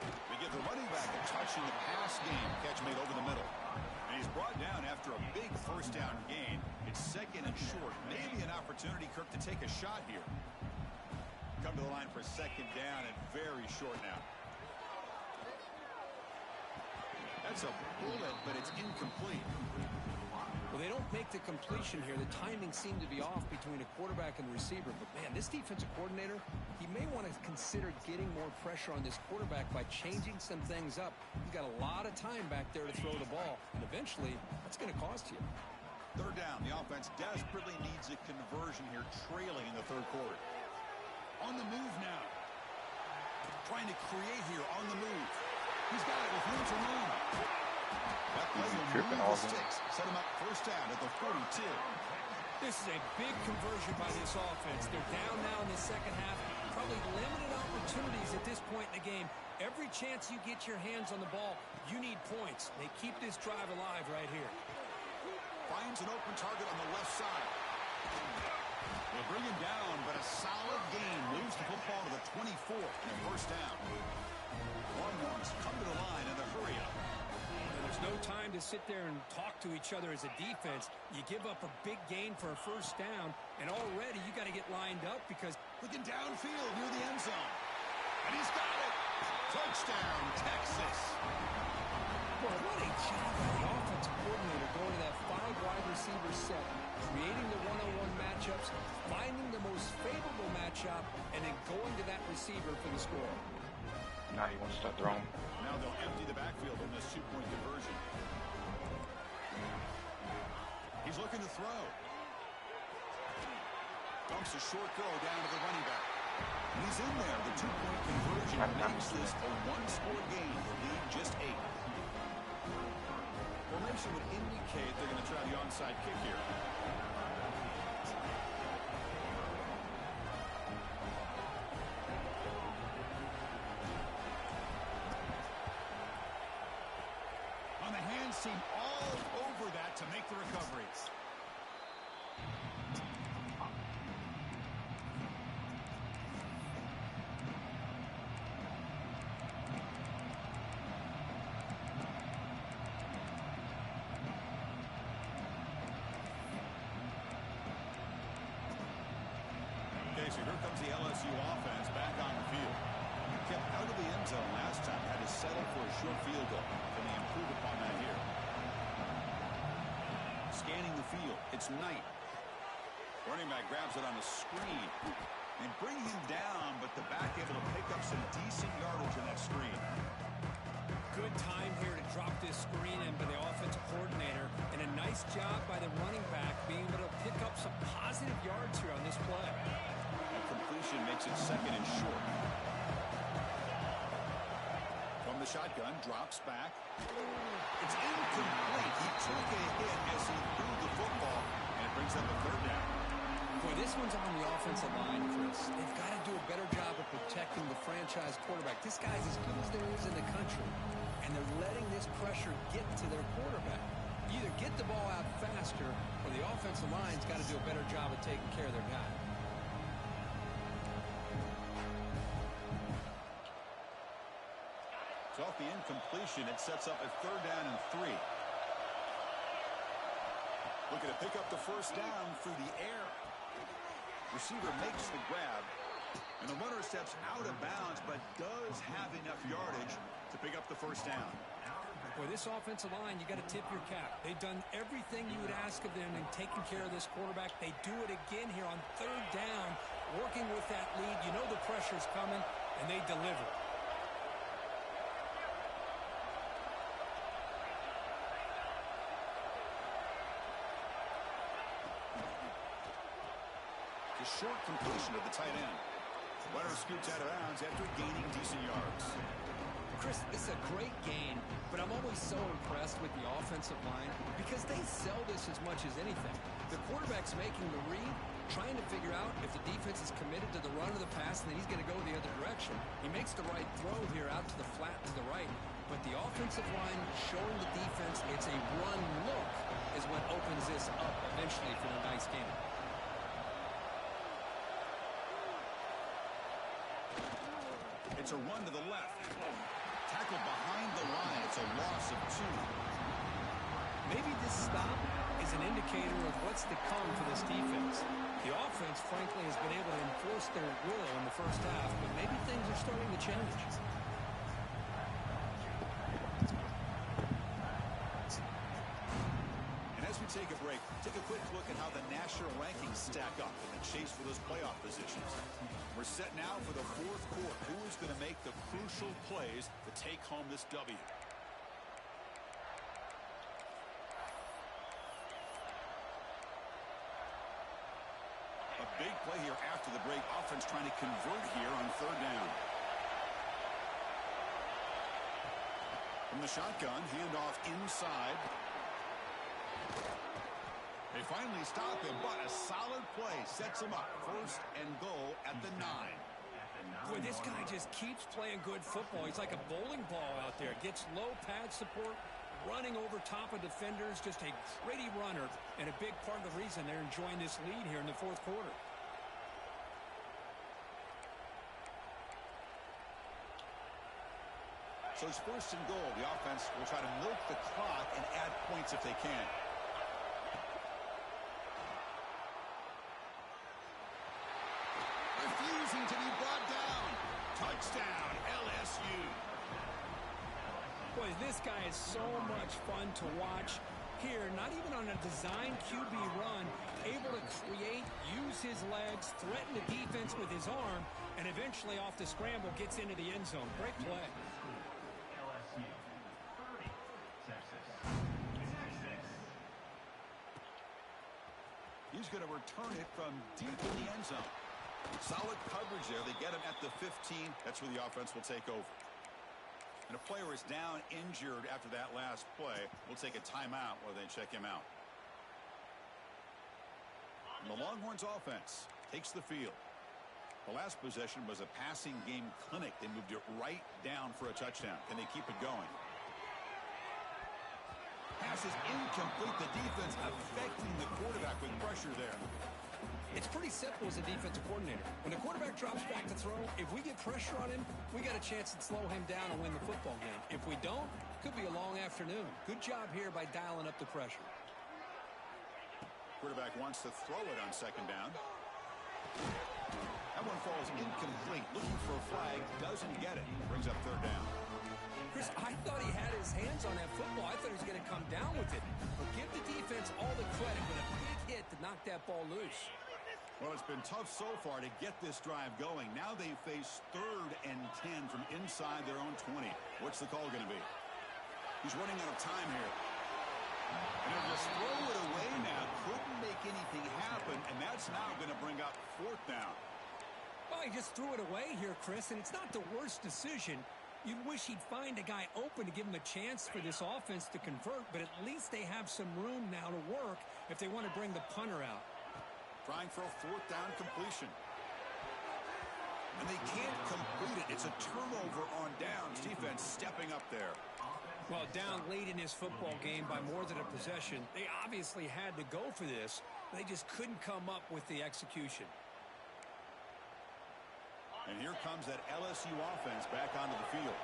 Speaker 2: They give the running back a touch in the pass game. Catch made over the middle. And he's brought down after a big 1st down gain. It's 2nd and short. Maybe an opportunity, Kirk, to take a shot here. Come to the line for 2nd down and very short now. That's a bullet, but it's incomplete.
Speaker 3: Well, they don't make the completion here. The timing seemed to be off between a quarterback and receiver. But, man, this defensive coordinator, he may want to consider getting more pressure on this quarterback by changing some things up. He's got a lot of time back there to throw the ball. And eventually, that's going to cost you.
Speaker 2: 3rd down. The offense desperately needs a conversion here, trailing in the 3rd quarter. On the move now. Trying to create here on the move. He's got it with room to run. That play will move the sticks. Set him up 1st down at the 42.
Speaker 3: This is a big conversion by this offense. They're down now in the 2nd half. Probably limited opportunities at this point in the game. Every chance you get your hands on the ball, you need points. They keep this drive alive right here.
Speaker 2: Finds an open target on the left side. They'll bring him down, but a solid gain moves the football to the 24 and a 1st down. Longhorns come to the line in the hurry up.
Speaker 3: There's no time to sit there and talk to each other as a defense. You give up a big gain for a 1st down, and already you got to get lined up because
Speaker 2: looking downfield near the end zone. And he's got it. Touchdown, Texas.
Speaker 3: Well, what a job by the offensive coordinator going to that 5-wide receiver set, creating the one-on-one matchups, finding the most favorable matchup, and then going to that receiver for the score.
Speaker 1: Now he wants to start throwing.
Speaker 2: Now they'll empty the backfield in this 2-point conversion. He's looking to throw. Dumps a short throw down to the running back. And he's in there. The 2-point conversion makes this a 1-score game. The lead just 8. Formation would indicate they're going to try the onside kick here. On the hands team all over that to make the recovery. So here comes the LSU offense back on the field. Kept out of the end zone last time. Had to settle for a short field goal. Can they improve upon that here? Scanning the field. It's Knight. Running back grabs it on a screen. And bring him down, but the back able to pick up some decent yardage in that screen.
Speaker 3: Good time here to drop this screen in by the offensive coordinator. And a nice job by the running back being able to pick up some positive yards here on this play.
Speaker 2: Completion makes it second and short. From the shotgun, drops back. It's incomplete. He took a hit as he threw the football, and it brings up a third down.
Speaker 3: Boy, this one's on the offensive line, Chris. They've got to do a better job of protecting the franchise quarterback. This guy's as good as there is in the country, and they're letting this pressure get to their quarterback. Either get the ball out faster, or the offensive line's got to do a better job of taking care of their guy.
Speaker 2: So off the incompletion, it sets up a third down and 3. Looking to pick up the first down through the air. Receiver makes the grab, and the runner steps out of bounds, but does have enough yardage to pick up the first down.
Speaker 3: Boy, this offensive line, you got to tip your cap. They've done everything you would ask of them in taking care of this quarterback. They do it again here on third down, working with that lead. You know the pressure's coming, and they deliver.
Speaker 2: The short completion of the tight end. Runner scoots out of bounds after gaining decent yards.
Speaker 3: Chris, this is a great gain, but I'm always so impressed with the offensive line because they sell this as much as anything. The quarterback's making the read, trying to figure out if the defense is committed to the run or the pass, and then he's going to go the other direction. He makes the right throw here out to the flat to the right, but the offensive line showing the defense it's a run look is what opens this up eventually for the nice game.
Speaker 2: It's a run to the left. Tackled behind the line. It's a loss of 2.
Speaker 3: Maybe this stop is an indicator of what's to come for this defense. The offense, frankly, has been able to enforce their will in the first half, but maybe things are starting to change.
Speaker 2: And as we take a break, take a quick look at how the national rankings stack up in the chase for those playoff positions. We're set now for the fourth quarter. Who is going to make the crucial plays to take home this W? A big play here after the break. Offense trying to convert here on third down. From the shotgun, handoff inside. They finally stop him, but a solid play sets him up. First and goal at the 9.
Speaker 3: Boy, this guy just keeps playing good football. He's like a bowling ball out there. Gets low pad support, running over top of defenders. Just a gritty runner, and a big part of the reason they're enjoying this lead here in the fourth quarter.
Speaker 2: So it's first and goal. The offense will try to milk the clock and add points if they can. Refusing to be brought down. Touchdown, LSU.
Speaker 3: Boy, this guy is so much fun to watch. Here, not even on a design QB run, able to create, use his legs, threaten the defense with his arm, and eventually off the scramble gets into the end zone. Great play.
Speaker 2: He's going to return it from deep in the end zone. Solid coverage there. They get him at the 15. That's where the offense will take over. And a player is down injured after that last play. We'll take a timeout while they check him out. And the Longhorns offense takes the field. The last possession was a passing game clinic. They moved it right down for a touchdown. Can they keep it going? Pass is incomplete. The defense affecting the quarterback with pressure there.
Speaker 3: It's pretty simple as a defensive coordinator. When the quarterback drops back to throw, if we get pressure on him, we got a chance to slow him down and win the football game. If we don't, could be a long afternoon. Good job here by dialing up the pressure.
Speaker 2: Quarterback wants to throw it on second down. That one falls incomplete. Looking for a flag, doesn't get it. Brings up third down.
Speaker 3: Chris, I thought he had his hands on that football. I thought he was going to come down with it. But give the defense all the credit with a big hit to knock that ball loose.
Speaker 2: Well, it's been tough so far to get this drive going. Now they face 3rd and 10 from inside their own 20. What's the call going to be? He's running out of time here. And he'll just throw it away now. Couldn't make anything happen, and that's now going to bring up 4th down.
Speaker 3: Well, he just threw it away here, Chris, and it's not the worst decision. You'd wish he'd find a guy open to give him a chance for this offense to convert, but at least they have some room now to work if they want to bring the punter out.
Speaker 2: Trying for a 4th down completion. And they can't complete it. It's a turnover on downs. Defense stepping up there.
Speaker 3: Well, down late in this football game by more than a possession, they obviously had to go for this. They just couldn't come up with the execution.
Speaker 2: And here comes that LSU offense back onto the field.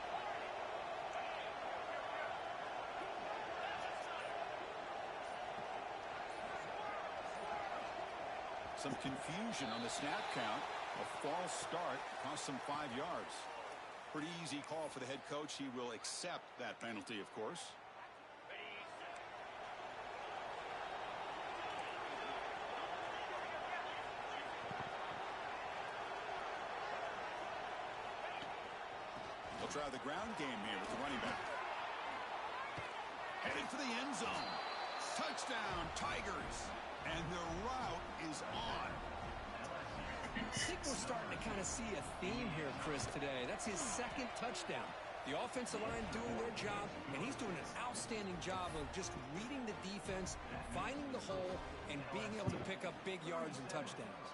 Speaker 2: Some confusion on the snap count. A false start cost them 5 yards. Pretty easy call for the head coach. He will accept that penalty, of course. They'll try the ground game here with the running back. Heading for the end zone. Touchdown, Tigers. And the route is on.
Speaker 3: I think we're starting to kind of see a theme here, Chris, today. That's his 2nd touchdown. The offensive line doing their job, and he's doing an outstanding job of just reading the defense, finding the hole, and being able to pick up big yards and touchdowns.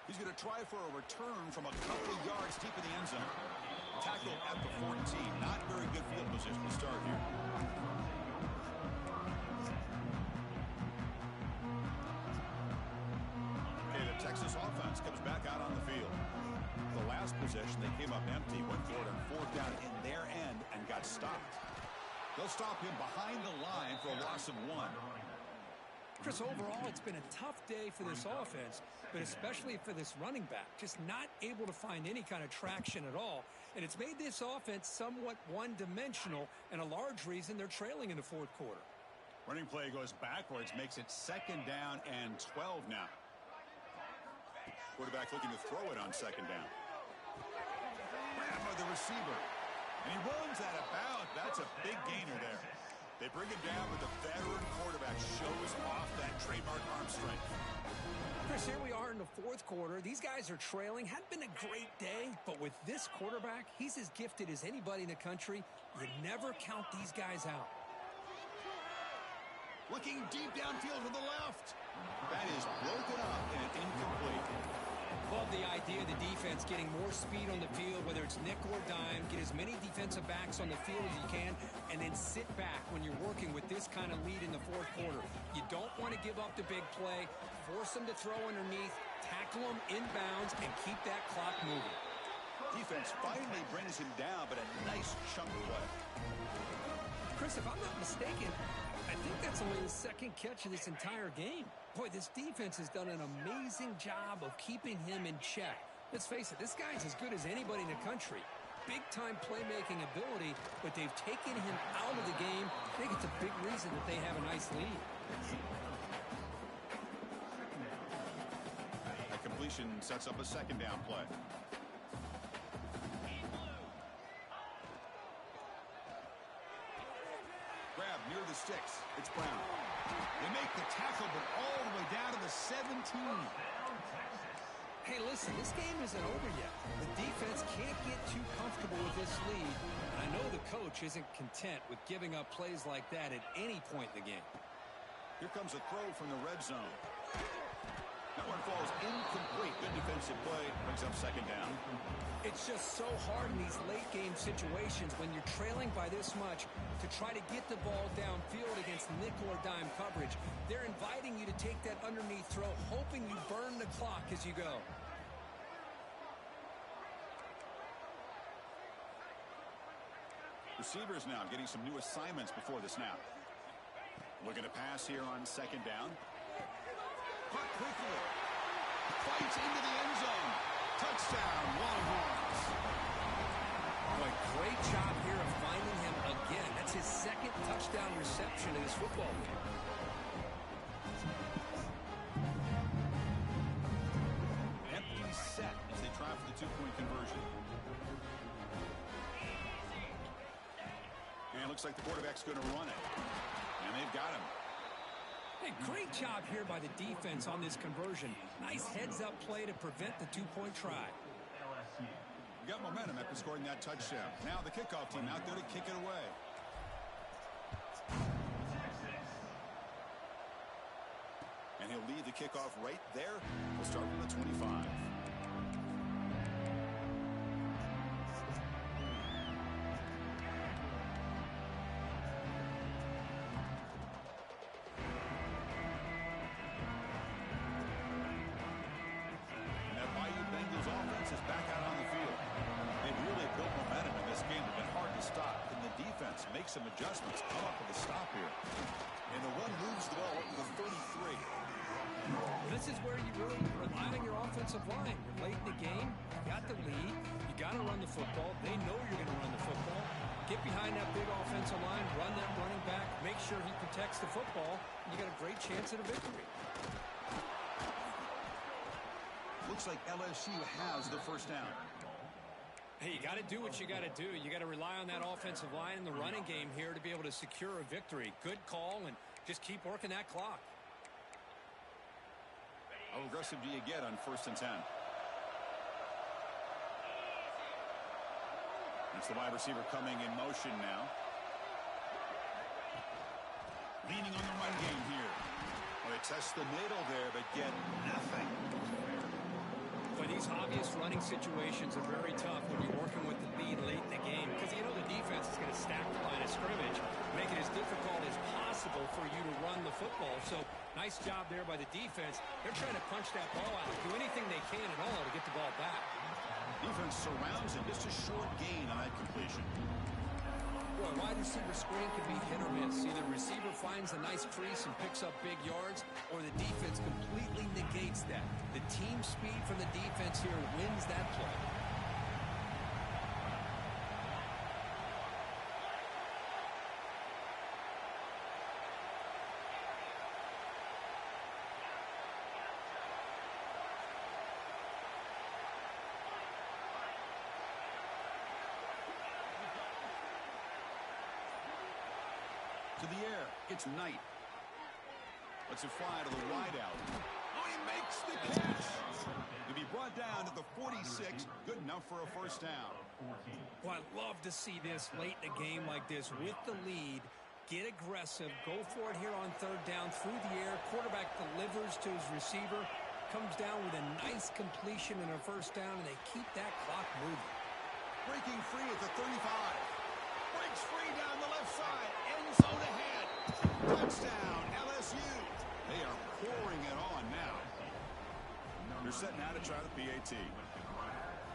Speaker 2: He's going to try for a return from a couple of yards deep in the end zone. Tackle at the 14. Not very good field position to start here. Okay, the Texas offense comes back out on the field. The last possession, they came up empty, went for it on 4th down in their end and got stopped. They'll stop him behind the line for a loss of 1.
Speaker 3: Chris, overall, it's been a tough day for this offense, but especially for this running back. Just not able to find any kind of traction at all. And it's made this offense somewhat one-dimensional, and a large reason they're trailing in the 4th quarter.
Speaker 2: Running play goes backwards, makes it 2nd down and 12 now. Quarterback looking to throw it on 2nd down. Grab by the receiver. And he runs out of bounds. That's a big gainer there. They bring him down, but the veteran quarterback shows off that trademark arm strength.
Speaker 3: Chris, here we are in the 4th quarter. These guys are trailing. Hadn't been a great day, but with this quarterback, he's as gifted as anybody in the country. You never count these guys out.
Speaker 2: Looking deep downfield to the left. That is broken up and incomplete.
Speaker 3: Love the idea of the defense getting more speed on the field, whether it's nickel or dime, get as many defensive backs on the field as you can, and then sit back when you're working with this kind of lead in the 4th quarter. You don't want to give up the big play, force them to throw underneath, tackle them inbounds, and keep that clock moving.
Speaker 2: Defense finally brings him down, but a nice chunk play.
Speaker 3: Chris, if I'm not mistaken, I think that's only his 2nd catch of this entire game. Boy, this defense has done an amazing job of keeping him in check. Let's face it, this guy's as good as anybody in the country. Big-time playmaking ability, but they've taken him out of the game. I think it's a big reason that they have a nice lead.
Speaker 2: That completion sets up a 2nd down play. Grab near the sticks. It's Brown. They make the tackle, but all the way down to the 17.
Speaker 3: Hey, listen, this game isn't over yet. The defense can't get too comfortable with this lead. And I know the coach isn't content with giving up plays like that at any point in the game.
Speaker 2: Here comes a throw from the red zone. That one falls incomplete. Good defensive play. Brings up second down.
Speaker 3: It's just so hard in these late-game situations when you're trailing by this much to try to get the ball downfield against nickel or dime coverage. They're inviting you to take that underneath throw, hoping you burn the clock as you go.
Speaker 2: Receivers now getting some new assignments before the snap. Looking to pass here on second down. Caught quickly. Fights into the end zone. Touchdown, Longhorns.
Speaker 3: Boy, great job here of finding him again. That's his second touchdown reception in this football game.
Speaker 2: Empty set as they try for the two-point conversion. And it looks like the quarterback's going to run it. And they've got him.
Speaker 3: Hey, great job here by the defense on this conversion. Nice heads-up play to prevent the two-point try.
Speaker 2: Got momentum after scoring that touchdown. Now the kickoff team out there to kick it away. And he'll lead the kickoff right there. We'll start from the 25. Make some adjustments, come up with a stop here. And the one moves the ball up to the 33.
Speaker 3: This is where you really rely on your offensive line. You're late in the game, you got the lead, you got to run the football. They know you're going to run the football. Get behind that big offensive line, run that running back, make sure he protects the football, and you got a great chance at a victory.
Speaker 2: Looks like LSU has the first down.
Speaker 3: Hey, you got to do what you got to do. You got to rely on that offensive line in the running game here to be able to secure a victory. Good call, and just keep working that clock.
Speaker 2: How aggressive do you get on 1st and 10? That's the wide receiver coming in motion now. Leaning on the run game here. Well, they test the middle there, but get nothing.
Speaker 3: But these obvious running situations are very tough when you're working with the lead late in the game because you know the defense is going to stack the line of scrimmage, make it as difficult as possible for you to run the football. So nice job there by the defense. They're trying to punch that ball out, do anything they can at all to get the ball back.
Speaker 2: Defense surrounds him. Just a short gain on that completion.
Speaker 3: Boy, wide receiver screen can be hit or miss. Either the receiver finds a nice crease and picks up big yards, or the defense completely negates that. The team speed from the defense here wins that play.
Speaker 2: To the air, it's Knight. Lets it fly to the wideout. Oh, he makes the catch. To be brought down to the 46, good enough for a first down.
Speaker 3: Well, I love to see this late in a game like this with the lead. Get aggressive, go for it here on 3rd down through the air. Quarterback delivers to his receiver, comes down with a nice completion and a first down, and they keep that clock moving.
Speaker 2: Breaking free at the 35. Breaks free down the left side. End zone ahead. Touchdown, LSU. They are pouring it on now. They're set now to try the PAT.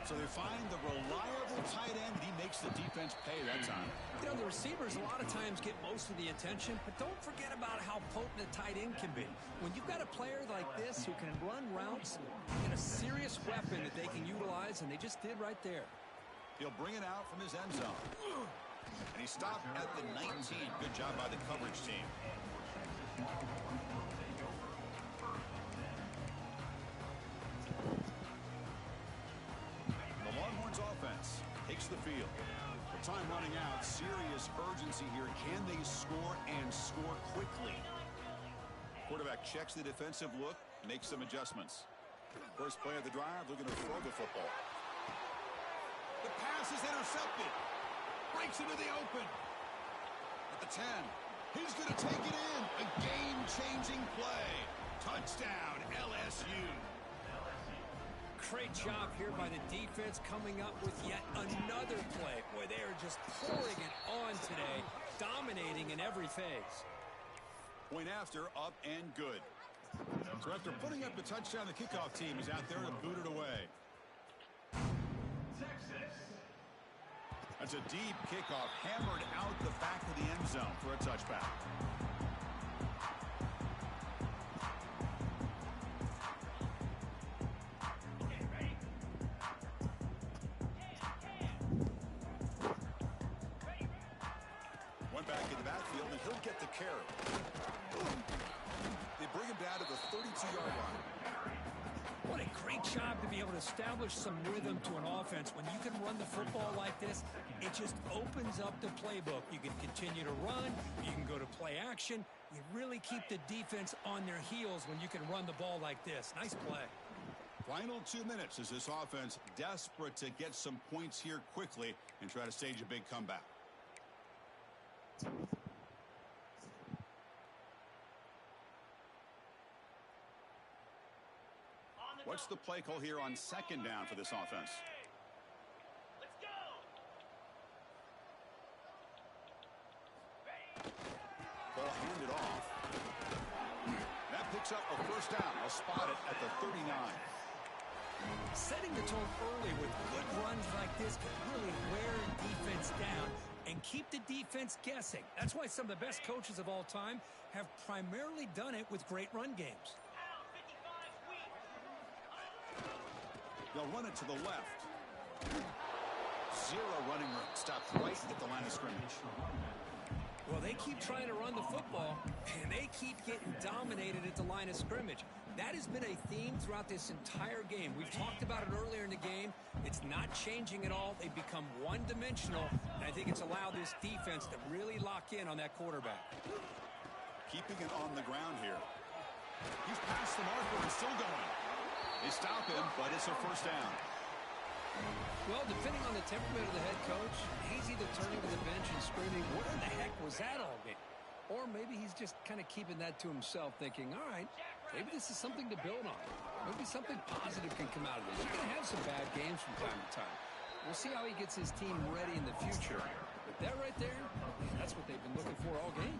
Speaker 2: So they find the reliable tight end. He makes the defense pay that time.
Speaker 3: You know, the receivers a lot of times get most of the attention, but don't forget about how potent a tight end can be. When you've got a player like this who can run routes and a serious weapon that they can utilize, and they just did right there.
Speaker 2: He'll bring it out from his end zone. And he stopped at the 19. Good job by the coverage team. The Longhorns offense takes the field. With time running out, serious urgency here. Can they score and score quickly? Quarterback checks the defensive look, makes some adjustments. First play of the drive, looking to throw the football. The pass is intercepted. Breaks into the open. At the 10. He's going to take it in. A game-changing play. Touchdown, LSU.
Speaker 3: Great job here by the defense coming up with yet another play. Boy, they are just pouring it on today, dominating in every phase.
Speaker 2: Point after, up and good. So after putting up the touchdown, the kickoff team is out there to boot it away. That's a deep kickoff, hammered out the back of the end zone for a touchback. One back in the backfield, and he'll get the carry. They bring him down to the 32-yard line.
Speaker 3: What a great job to be able to establish some rhythm to an offense. When you can run the football like this, it just opens up the playbook. You can continue to run. You can go to play action. You really keep the defense on their heels when you can run the ball like this. Nice play.
Speaker 2: Final 2 minutes as this offense desperate to get some points here quickly and try to stage a big comeback. What's the play call here on second down for this offense?
Speaker 4: Let's go.
Speaker 2: Ball handed off. That picks up a first down. I'll spot it at the 39.
Speaker 3: Setting the tone early with good runs like this can really wear defense down and keep the defense guessing. That's why some of the best coaches of all time have primarily done it with great run games.
Speaker 2: They'll run it to the left. Zero running room. Stopped right at the line of scrimmage.
Speaker 3: Well, they keep trying to run the football, and they keep getting dominated at the line of scrimmage. That has been a theme throughout this entire game. We've talked about it earlier in the game. It's not changing at all. They've become one-dimensional, and I think it's allowed this defense to really lock in on that quarterback.
Speaker 2: Keeping it on the ground here. He's past the marker and still going. They stop him, but it's a first down.
Speaker 3: Well, depending on the temperament of the head coach, he's either turning to the bench and screaming, where the heck was that all game? Or maybe he's just kind of keeping that to himself, thinking, all right, maybe this is something to build on. Maybe something positive can come out of this. You're going to have some bad games from time to time. We'll see how he gets his team ready in the future. But that right there, that's what they've been looking for all game.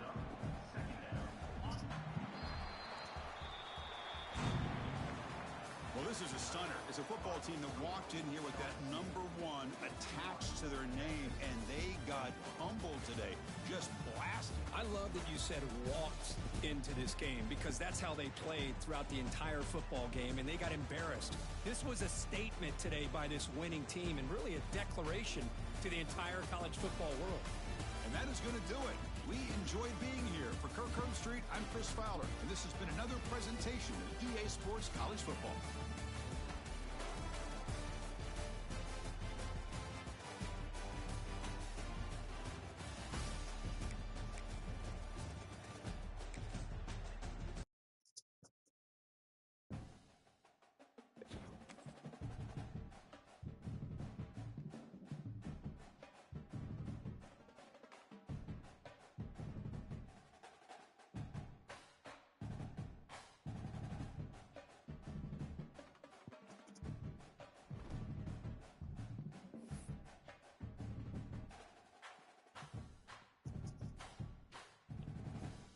Speaker 2: Well, this is a stunner. It's a football team that walked in here with that number 1 attached to their name, and they got humbled today. Just blasted.
Speaker 3: I love that you said walked into this game because that's how they played throughout the entire football game, and they got embarrassed. This was a statement today by this winning team and really a declaration to the entire college football world.
Speaker 2: And that is going to do it. We enjoyed being here. For Kirk Herbstreit, I'm Chris Fowler, and this has been another presentation of EA Sports College Football.